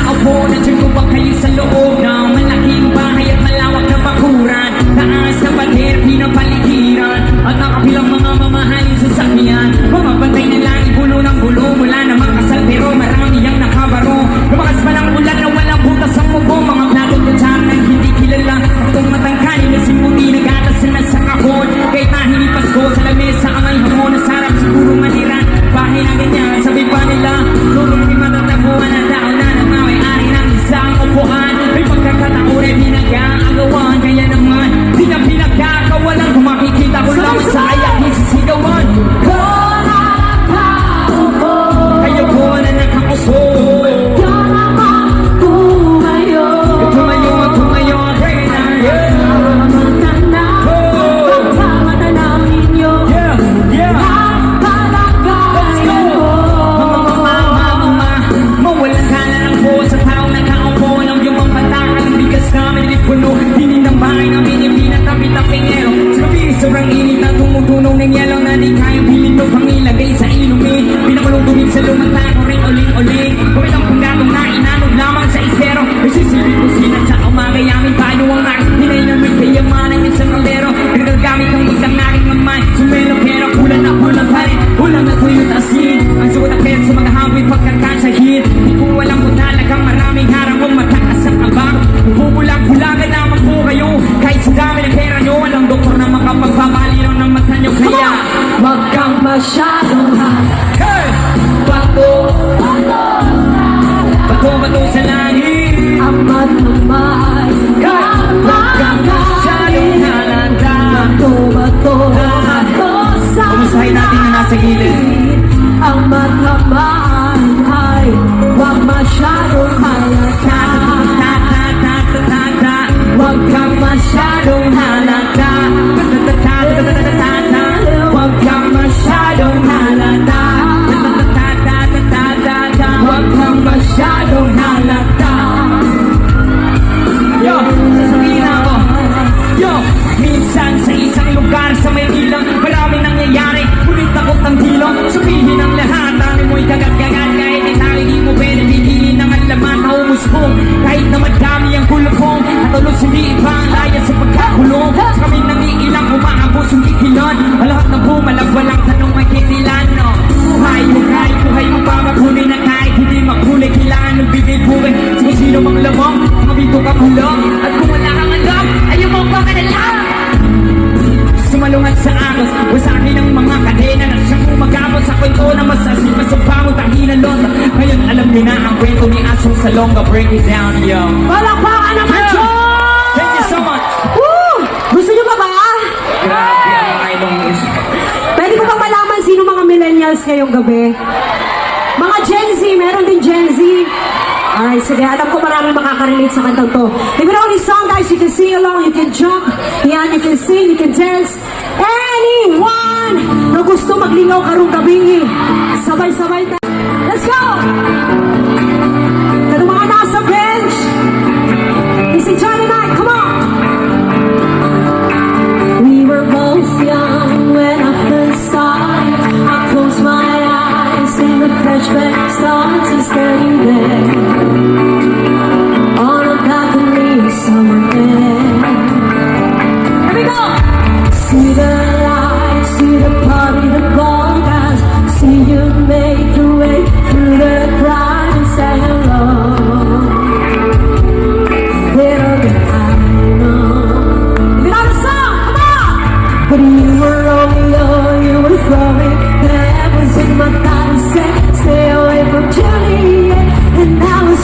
Naupo na dyan ko ba kayo sa loob ng malaking bahay at malawak na bakuran? Taas na pader, pinapaligiran at nakapilang mga mamahalin sa sakyan. Mga bantay na langit, gulo ng gulo, mula na makasal pero marami ang nakabaro. Lumakas pa ng ulan na walang butas ang mubo, mga platong kutsara na hindi kilala. Itong matangkali na simuti, nagatas na sa kahon. Kahit na hinipas ko sa lamesa, ang ay hamon na sarap siguro maniran. Bahay na ganyan, sabi pa nila, tulong di matatabuhan na tao na nangaway-ari ng isang upuan. May pagkakataon ay pinag-aagawan, kaya naman di na pinagkakawalan. Kung makikita ko lang sa ayak, sisigawan. Kayo po na nakaupo. Yan naman tumayo. Tumayo, tumayo, pray na, yeah. Baka matanaw ninyo, Yeah, yeah. kalagayan ko. Mawalan ka na ng buhos sa taong nakaupo ng iyong pampatakal ng bigas namin ilipuno. Hindi ng bahay namin yung pinatapit-tapingero. Sa gabi, sobrang init na tumutunog ng yelo na di kayang pilino pang ilagay sa inumin. Pinakulong sa lumanta ko rin uling-uling. Kumilang panggatong na inanog lamang sa isero. Nagsisilip ko sinan sa umaga yamin tayo ang nakin. Hinay na may kayamanan yung sa kaldero. Nagagamit ng magdang naking mamay. Sumelo pero kulang na kulang pa rin. Kulang na tuyot asin. Ang suot na pera sa mga hawit pagkakasahid. Di ko alam kung talagang maraming harap kung matakas ang abang. Bubulag-bulagan naman po kayo. Kahit sa dami ng pera nyo, walang doktor na makapagpapalinaw ng mata nyo. Kaya, Wag kang masyadong hey! bago. Bato-bato sa langit. Amat namay. Wag kang masyadong halata. Bato, bato sa Kumustahin natin na nasa gilid. ang matamahan ay wag masyadong halata. Ta-ta-ta-ta-ta-ta. Wag kang masyadong halata. gonna break it down, yo. Palakpakan naman, Yeah. John! Thank you so much. Woo! Gusto nyo ba ba? Grabe ang mga ilong music. Pwede ko bang malaman sino mga millennials ngayong gabi? Mga Gen Z, meron din Gen Z. Alright, sige, alam ko marami makaka-relate sa kantang to. If you know this song, guys, you can sing along, you can jump, yan, you can sing, you can dance. Anyone na gusto maglingaw karong gabi, sabay-sabay tayo. Let's go! Kaya mga nasa bench, si John and I, come on! We were both young when I first saw you. I closed my eyes and the flashback starts to steady there. On a balcony somewhere. Here we go! See the lights, see the party, the ball guys. See you make your way through the crowd and say hello. Little did I know. You know the song, come on! But you were Romeo, you were flowing. That was in my thought to say, stay away from Juliet. And I was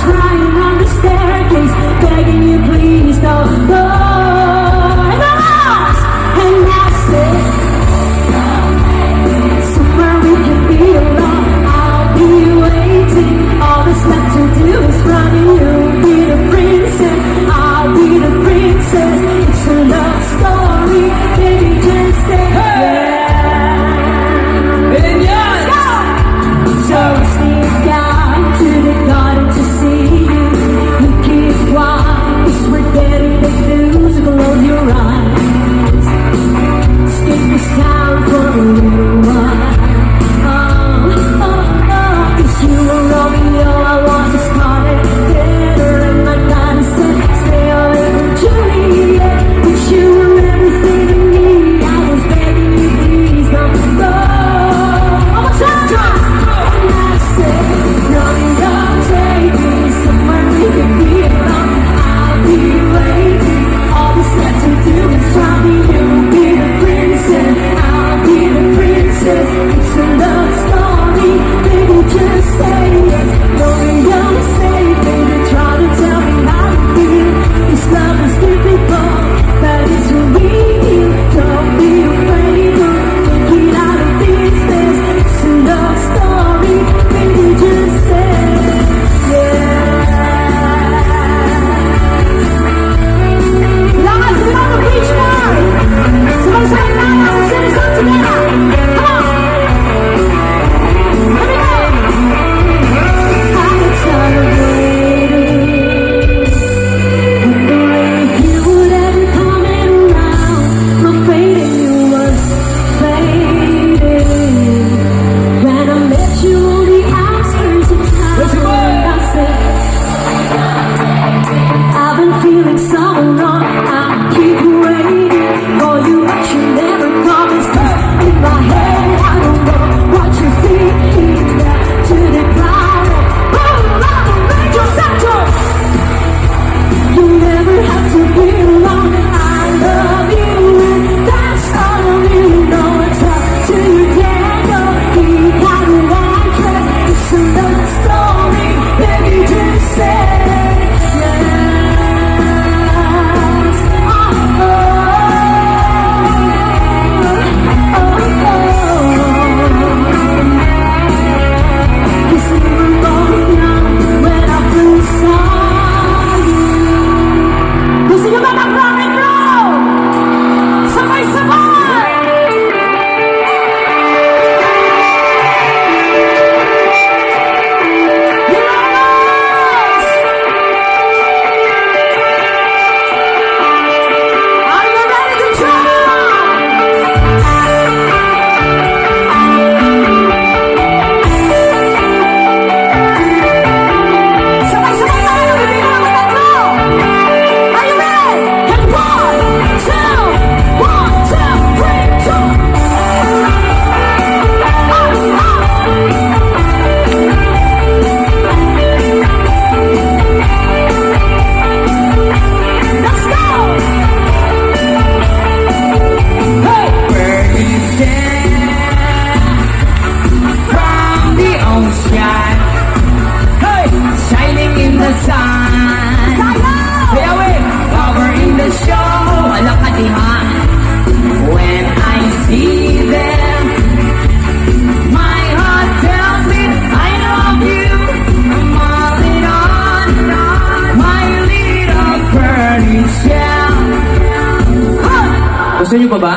Gusto niyo pa ba?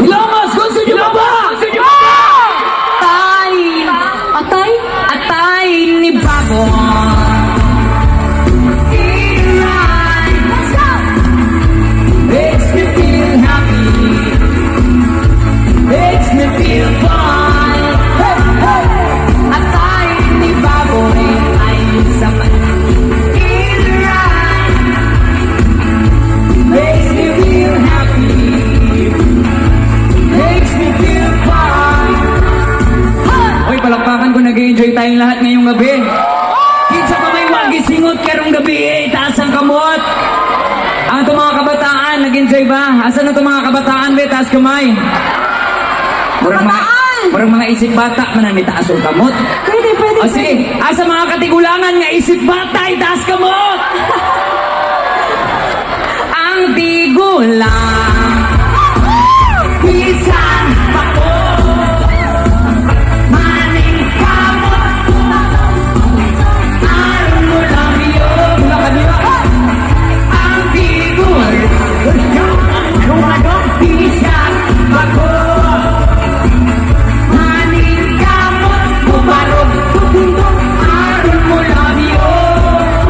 Ilongos, gusto niyo pa ba? Gusto niyo pa ba? Atay! Atay? Atay ni Bago. Let's go! Makes me feel happy. Makes me feel fun. Hey, hey. Atay ni Baboy ay sa feel right. Makes me feel happy. Makes me feel fun. Hoy, palakpakan ko, nag-enjoy tayong lahat ngayong gabi. Kinsa pa may wagi singot karong gabi taas ang kamot. Ang itong mga kabataan, nag-enjoy ba? Asan na itong mga kabataan, be? Taas kamay. Kabataan! Murang mga isip bata, manang taas ang kamot. Pwede, pwede, O sige, asa mga katigulangan nga isip bata, taas kamot! Ang tigulang, pisan ako, maning kamot, aron mo lang yun. Mula kanila, ang tigul, kumadong pisan ako, maning kamot, bumarog, tubundong, aron mo lang yun.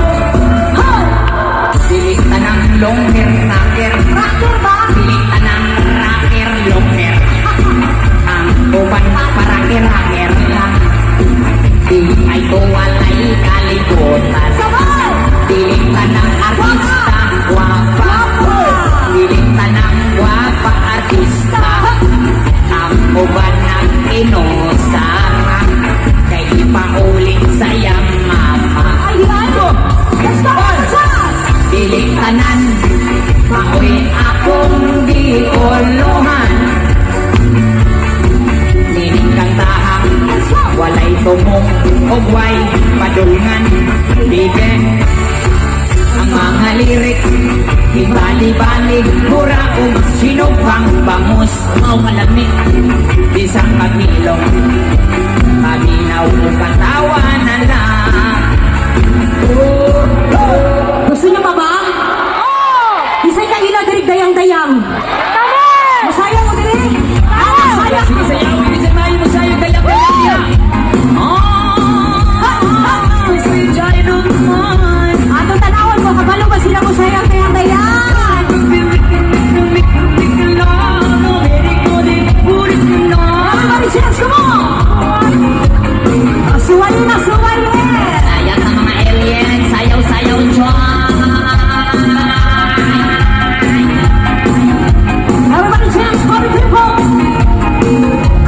Silik ka ng longher, naker, Rocker ba? silik ka ng raker, longher. Ang uban parakir-rakir lang. Di ay tuwalay kalibutan. Sabay! Piling ka ng artista, guwapa. Piling ka ng guwapa artista. Ang uban ng inosara. Kay ipauling sayang mama. Ayan! Let's go! Piling tanan, maoy akong di uluhan. Nining kang tahang, walay tumong, ugway, padulngan. Bige, ang mga lirik, ibali-bali, mura kung sino pang bangus. Mau malamig, bisang magilong, maminaw o katawanan lang. Gusto niyo pa ba? Isay ka ila dirig dayang-dayang. Masaya mo diri. Masaya. Sige, sayaw, hindi sa mayo mo sa'yo, dayak-dayak niya. Sa'yo dyan naman. Atong tanawan ko, kabalo ba sila mo sayang dayang-dayang? Everybody chance, come on! Suwayin na, suwayin! Ayan ang mga alien, sayaw-sayaw dyan. Everybody chance, party people!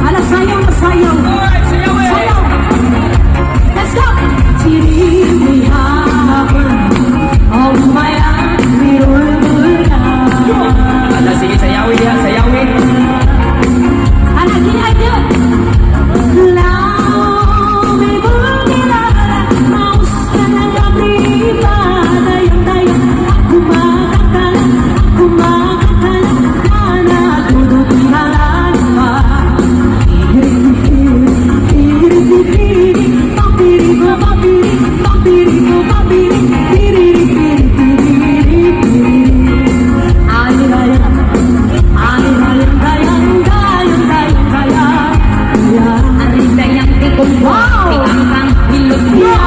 Ala, sayaw na sayaw! Alright, sayaw eh! Sayaw! Let's go! Tinihahapon ang mayang birulbula. Ala, sige, sayawin niya, sayawin. Ala, gini ay yun! Lao, may bulila, maus ka na gabriba, dayang-dayang, kumakakalan, na natutulungan pa. Aring dayang tikong Wow! tikang kang hilot niya.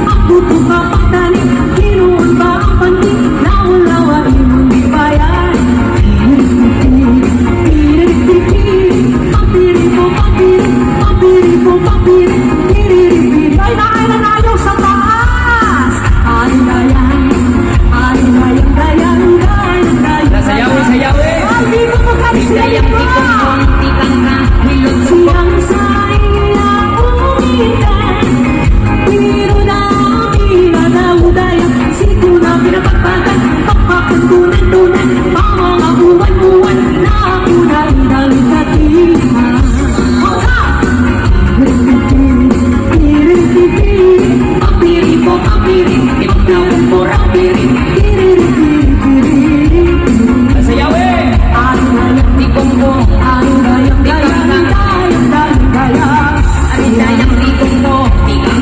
Ako tukapagdali, kinuon ba ang panti, lawa-lawa imong di bayan. Ay na ayaw sa taas. Ay dayang, dayang. Sayawin, sayawin. Ay, di ko Aring dayang tikong kong tikang kang hilot niya. Siyang saya umitan, pero na pinadawdayan, sito na pinapagpagan, papakantunan-tunan, mga buwan-buwan, na ako na inalingkatihan. Papiri po, papiri, ikaw po, rapiri. Sayawin! Tikong po, tikang kang. Aring dayang tikong po, tikang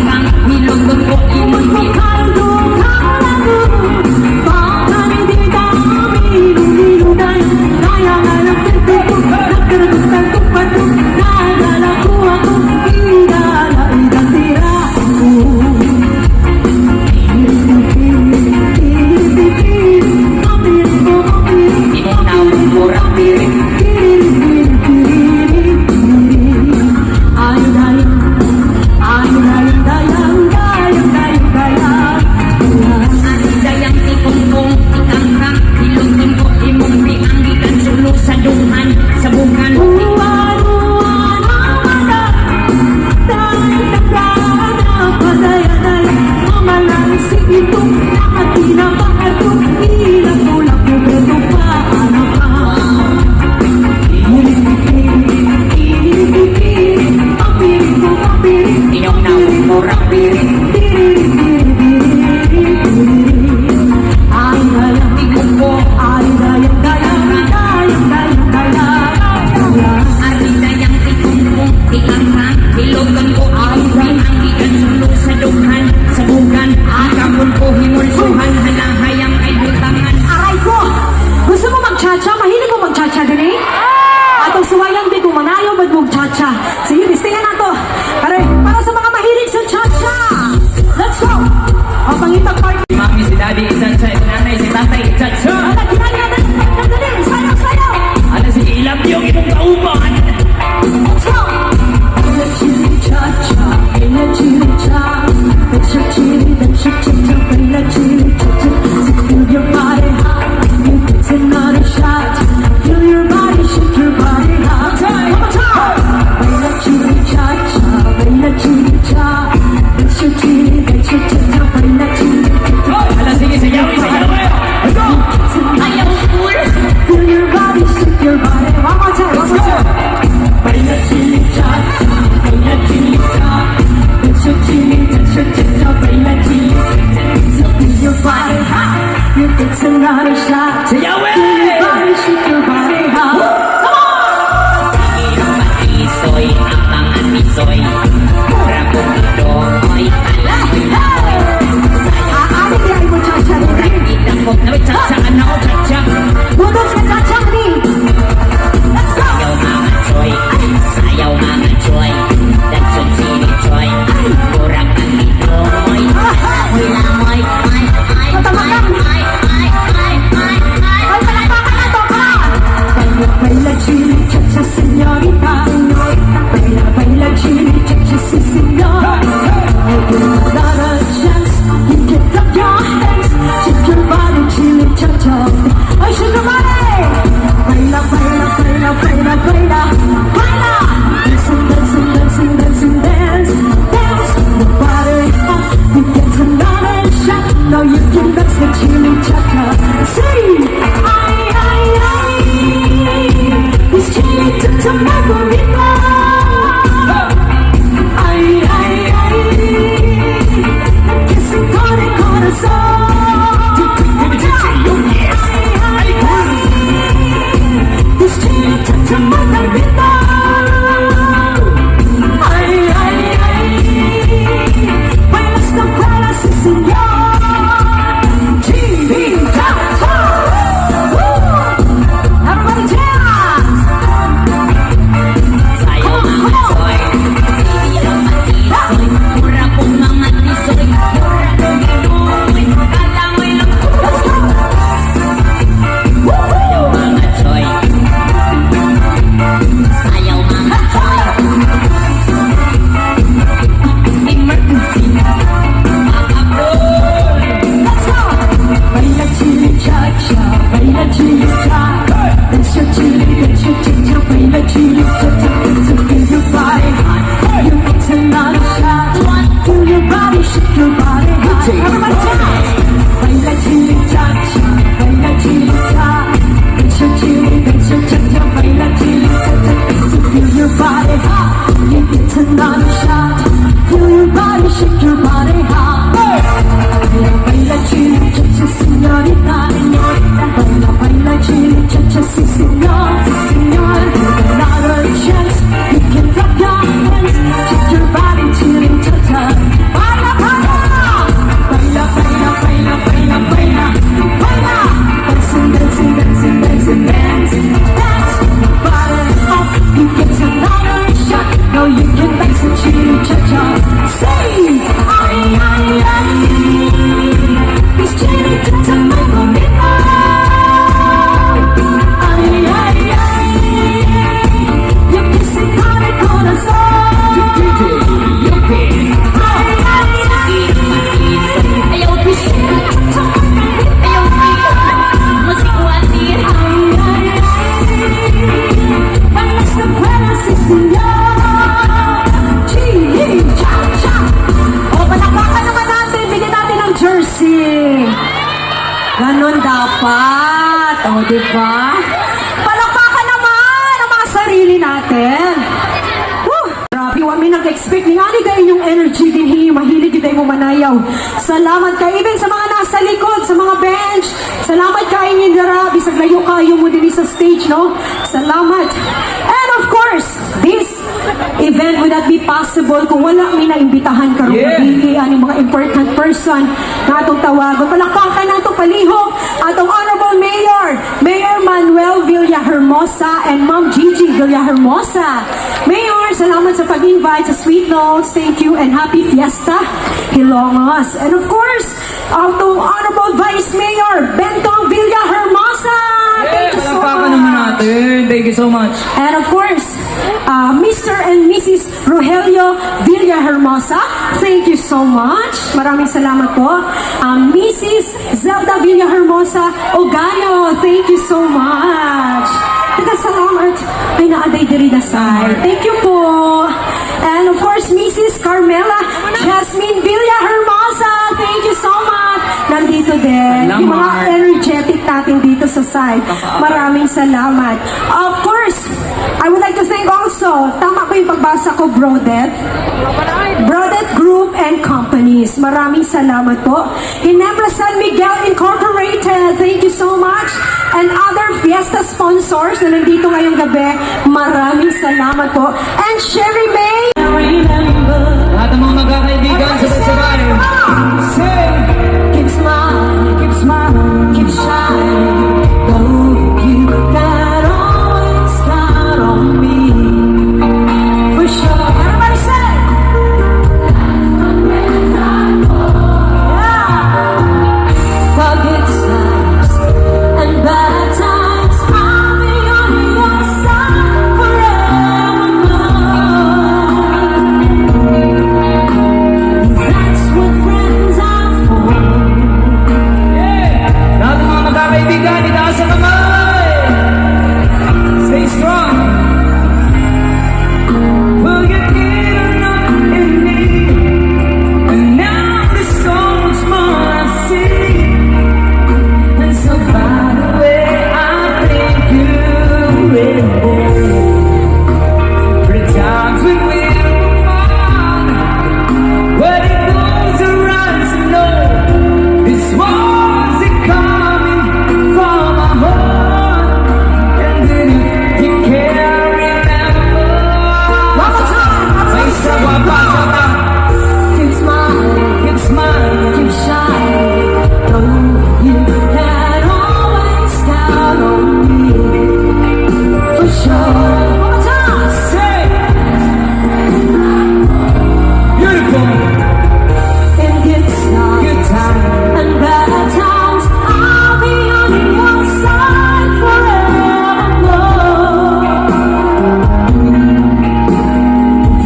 ito, nakatina ba ito, ilago-lago ito, paano ka? Inyong namumurang pirit Aridayang tikungkong tianghang Hilogan ko iuwi ang ikan sulo sa dughan Sa bugan, ikamon ko himulsuhan Halahayang ay butangan Aray ko! Gusto mo mag-cha-cha? Mahilig ko mag-cha-cha din eh. Atong suwayang di ko manayo ba't mag-cha-cha? Sige, listingan na to. Para sa mga mahilig sa cha-cha. Let's go! O, pangitang party. Si mami, si daddy, isa-cha, si nanay, si tatay, isa-cha Ala, kinaya natin. Nagdalin, sayaw-sayaw. Ano si ilam yung imong kauban Let's go! Baila chili cha-cha, baila chili cha. That's your chili, that's your cha-cha, baila chili cha-cha. So feel your body hot, you get another shot. Feel your body, shake your body hot. Come on, time! Baila chili cha-cha, baila chili cha. That's your chili, that's your cha-cha, baila chili cha-cha. Ala, sige, sayawin, sayaw kayo Ayaw cool Feel your body, shake your body. One more time, one more time. Baila chili cha-cha, baila chili cha. That's your chili, that's your cha-cha, baila chili cha-cha. So feel your body hot, you get another shot. Sayawin! Feel your body, shake your body hot. Ang matisoy, ang mga tisoy Rabong idoy, alamoy lamoy Ano kaya mo cha-cha din? Itang ko na chatsaan ako chacha Budos ka cha-cha ni. Let's go! Sayaw mga choy, sayaw mga choy That's your chili choy Kurang ang idoy Alamoy lamoy, ay, ay, Matamakan. ay, ay, ay, ay, ay Ay, palakpakan na to, ka! Baila, baila, chili, cha-cha, señorita. Baila, baila, chili, cha-cha, si, señor. Give another chance, you get up your hands. Shake your body, chili, cha-cha. Ay, shake your body! Baila, baila, baila, baila, baila. Baila! Dancing, dancing, dancing, dancing, dance. Dance, your body up, you get another shot. Now you can dance the chili, cha-cha. See! Ay, ay, ay. This chili, cha-cha, margarita. Ay, ay, ay. Kissing con el corazón. Ay, ay. This chili, cha-cha, margarita. Ay, ay, ay. Bailas no para, sí, señor. Chili, cha-cha. Woo! Everybody dance! Sayaw mga choy, hindi lang matisoy Mura pong mga tisoy, mura pong idoy Ganon dapat. O, diba? Palakpakan naman ang mga sarili natin. Woo! Grabe, wami nag-expect ni ani kayo yung energy din mahilig din mo manayaw. Salamat kayo even sa mga nasa likod, sa mga bench. Salamat kayo ni Dara, bisag layo kayo mo din sa stage, no? Salamat. And of course, this event would not be possible kung wala kami naimbitahan karon Yeah. ang mga important person na atong tawagon. Palakpakan na itong palihog atong Honorable Mayor, Mayor Manuel Villahermosa and Ma'am Gigi Villahermosa. Mayor, salamat sa pag-invite sa Sweet Notes. Thank you and happy fiesta, Hilongos. And of course, atong Honorable Vice Mayor, Bentong Villahermosa. Thank you so Palakpakan naman much. natin. Thank you so much. And of course, Mr. and Mrs. Rogelio Villahermosa, thank you so much. Maraming salamat po. Mrs. Zelda Villahermosa Ogano, thank you so much. Salamat ay naaday diri na side. Thank you po. And of course, Mrs. Carmela Jasmine Villahermosa, thank you so much. Nandito din. Yung mga Salamat. energetic natin dito sa side. Maraming salamat. Of course, I would like to thank also, tama ba yung pagbasa ko, Brodet? Brodet Group and Companies. Maraming salamat po. Ginebra San Miguel Incorporated, thank you so much. And other fiesta sponsors na nandito ngayong gabi, maraming salamat po. And Sherry May, Lahat ng mga magkakaibigan, sabay-sabay. Say, keep smiling, keep smiling, keep shining. Though you got always got on me. For sure. Everybody say, yeah. Forget times and bad times. I'll be on your side forevermore. That's what friends are for. lahat ng mga magkakaibigan, itaas ang kamay. Stay strong. Well, you did enough in me, and now there's so much more I see. And so by the way, I thank you in for the times when we were on. When it goes around to know this wasn't coming from my heart. And then if you can't remember, One more time. may sawa pa sa ta. Keep smiling, Keep smiling. keep shining. Though you had always got on me. For sure. One more time. Say, beautiful, In good times good time. and bad times, I'll be on your side forevermore.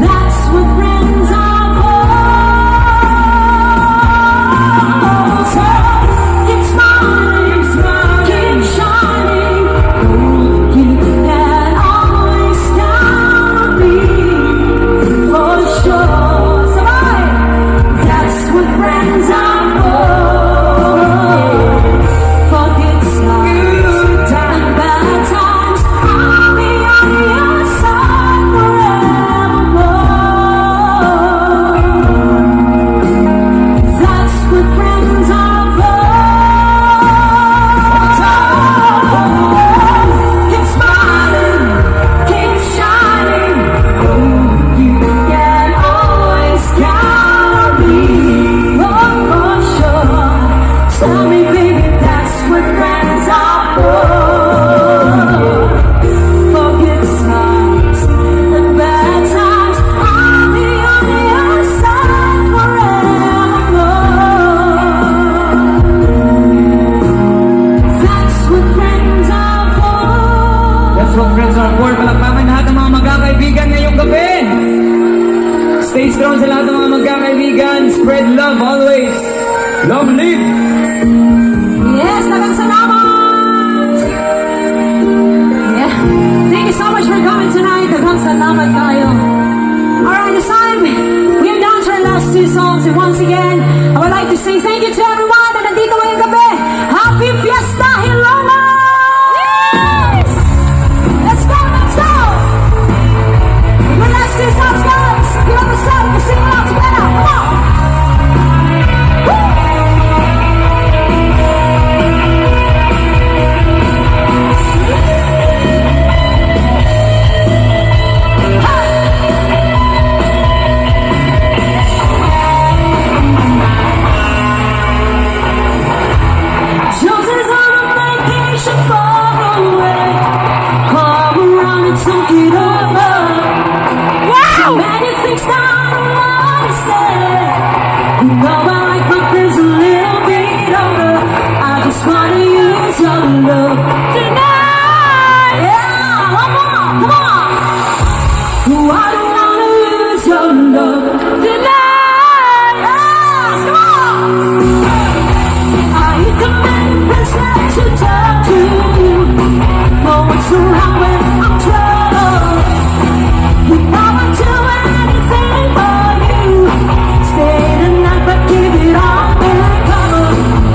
That's what friends are for. So keep smiling, keep shining. You can always count on me for sure. Somebody, that's what friends are for. For good times and bad times, I'll be on your side forevermore. That's what friends are for. Keep smiling, keep shining. Oh, you can always count on me. Oh, for sure. Tell me, baby, that's what friends are for. For good times and bad times, I'll be on your side forevermore. That's what friends are for. That's what friends are for. Palakpakan lahat ng mga magkakaibigan ngayong gabi. Stay strong sa lahat ng mga magkakaibigan. Spread love always. Love live. Yes, dagang salamat! Yeah. Thank you so much for coming tonight. Dagang salamat kayo. Alright, this time, we are down to our last two songs. And once again, I would like to say thank you to everyone. And ocean far away. Come around and take it over. So many things that I wanna say. You know I like my things a little bit older. I just wanna use your love tonight. Yeah, one more, come on. Oh, I don't wanna lose your love tonight. Yeah, come on. I hit the main place that you talk to. No one's around when I'm troubled. You know I'd do anything for you. Stay the night but give it all back cover.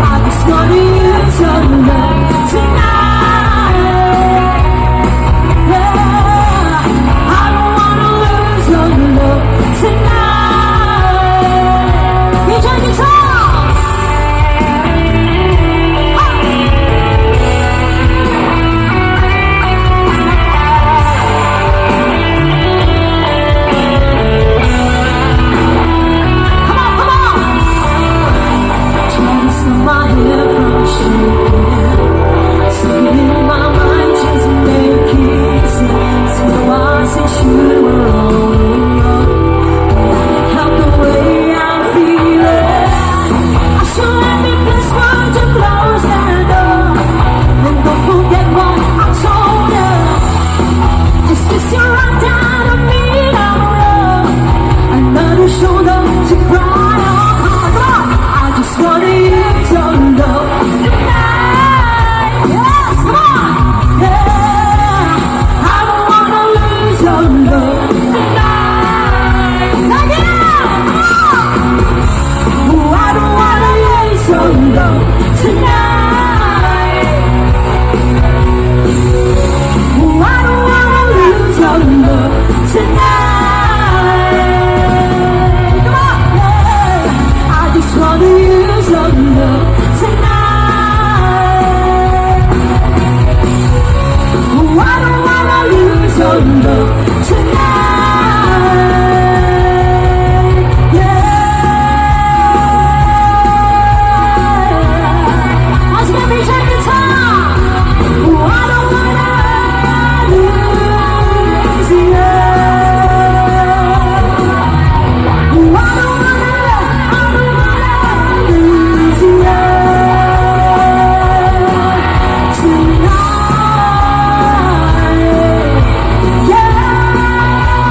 I just wanna use your love tonight. Yeah, I don't wanna lose your love tonight. You take it all. Come on, come on. Trying to stop my head from shaking. Something in my mind just make it sense. So I since you were all alone. Help the way I'm feeling. I should let me this one to close that door. And don't forget what I told you. Just kiss your right down on me now. Another shoulder to cry on. Come on, I just wanna use your love tonight. Yes, come on, yeah. I don't wanna lose your love tonight. Take it out, come on. Oh, I don't wanna lose your love tonight. Oh, I don't wanna lose your love tonight. Come on, yeah. I just wanna use your love tonight. Oh, I don't wanna lose your love tonight. Yeah. Once again, please take the time. Oh, I don't wanna lose you. Oh, I don't wanna lose you tonight. Yeah.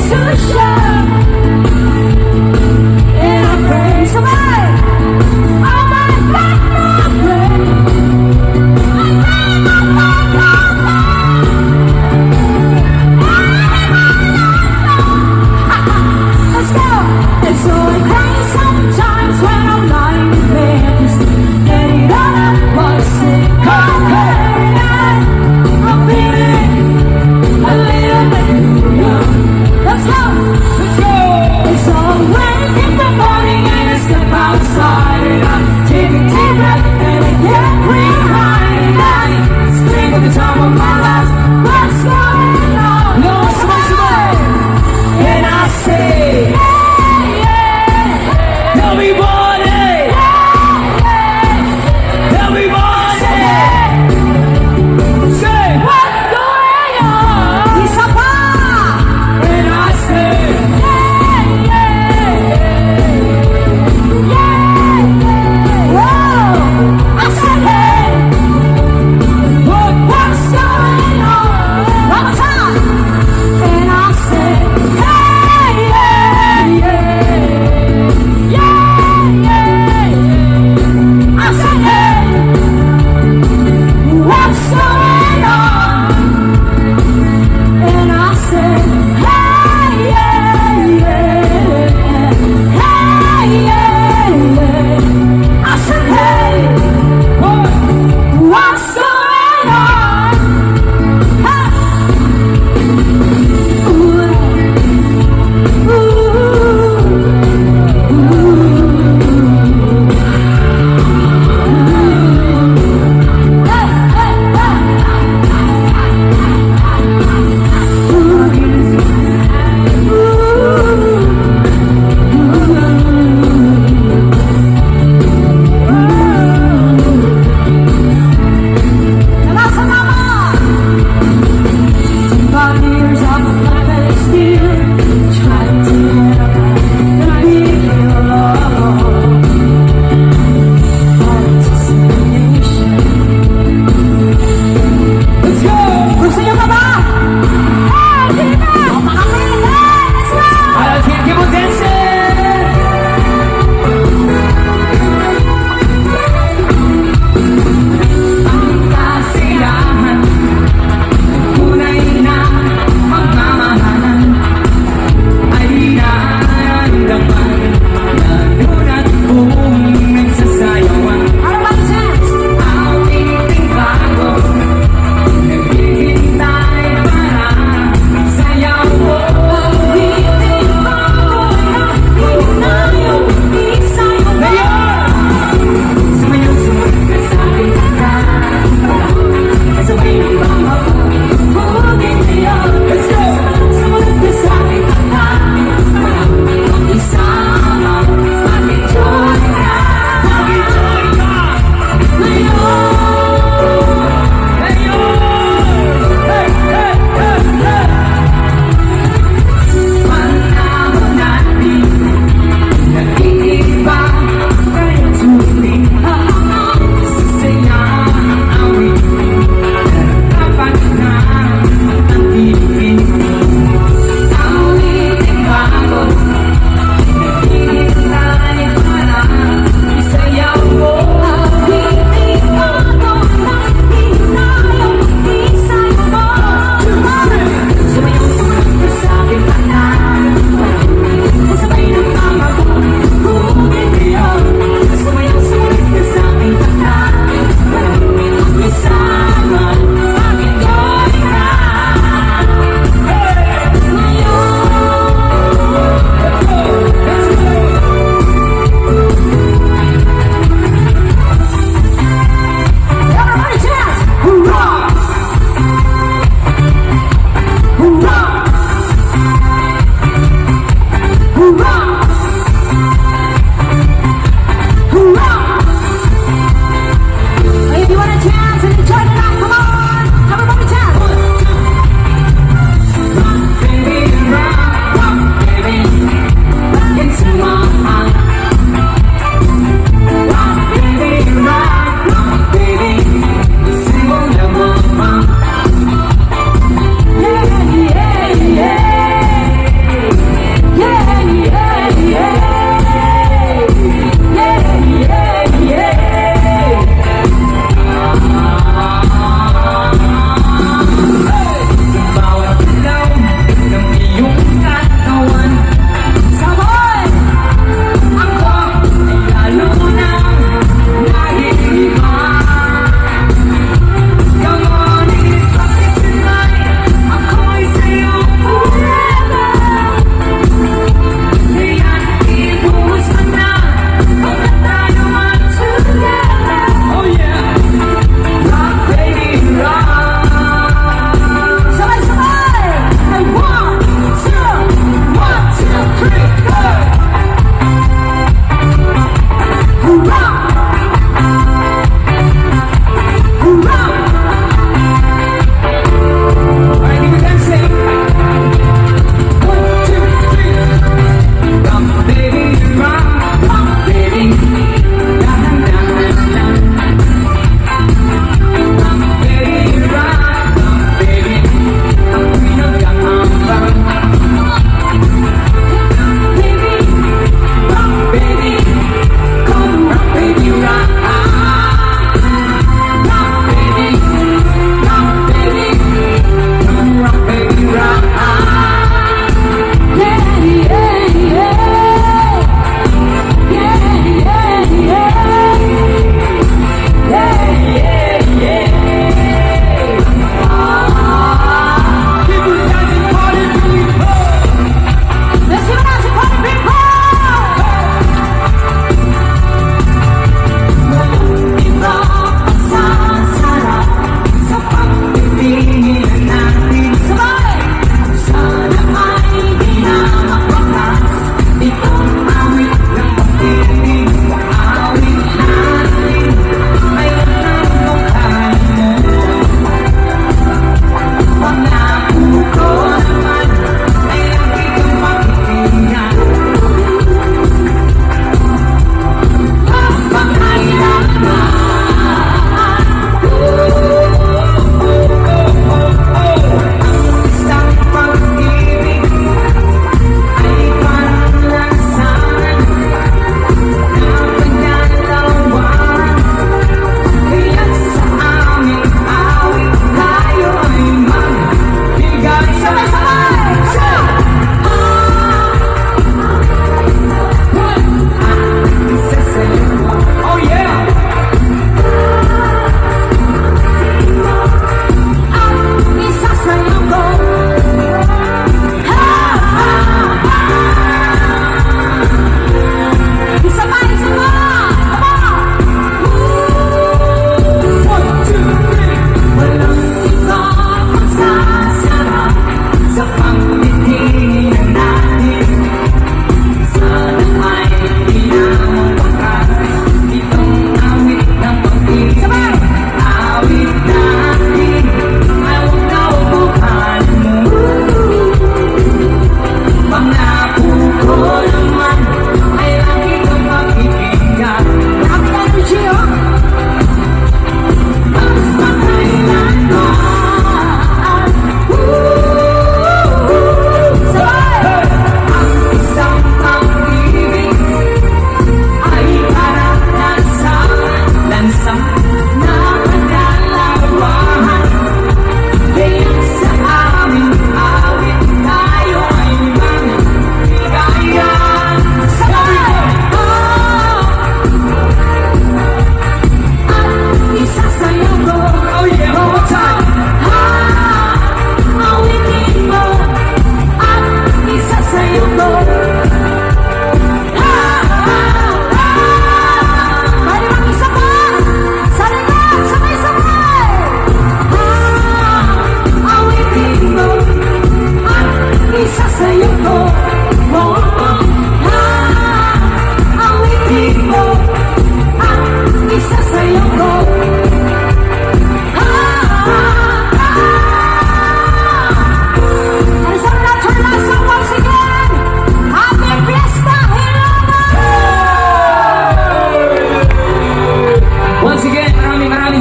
institution. And I pray, somebody, all my life I pray. Let's go! And so I cry sometimes when I'm lying in bed, just getting out of my sleep. I'm feeling a little bit young. Let's go! Let's go! And so I wake in the morning and I step outside and I take a deep breath and I get real high and I scream at the top of my lungs. What's going on? No, somebody! And I say, everybody, everybody, say, what's going on? Isa pa! And I say, whoa! I said, hey, what's going on? One more time! And I said, hey, yeah, yeah, yeah, yeah. I said, hey, what's going on? And I said, hey, yeah, yeah, hey, yeah, yeah. I said, hey, what's going on? Hey. Ooh, years of life and still trying to get up and be alone. Anticipation. Let's go! Gusto niyo pa ba? Hey, Dina! Makapilin! Let's go! I'll take you dancing. Ang kasiyahan, tunay na pagmamahalan.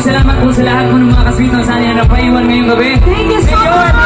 salamat po sa lahat po ng mga kaswito. Sana yan napaiwan ngayong gabi. Thank you so Mayor, much.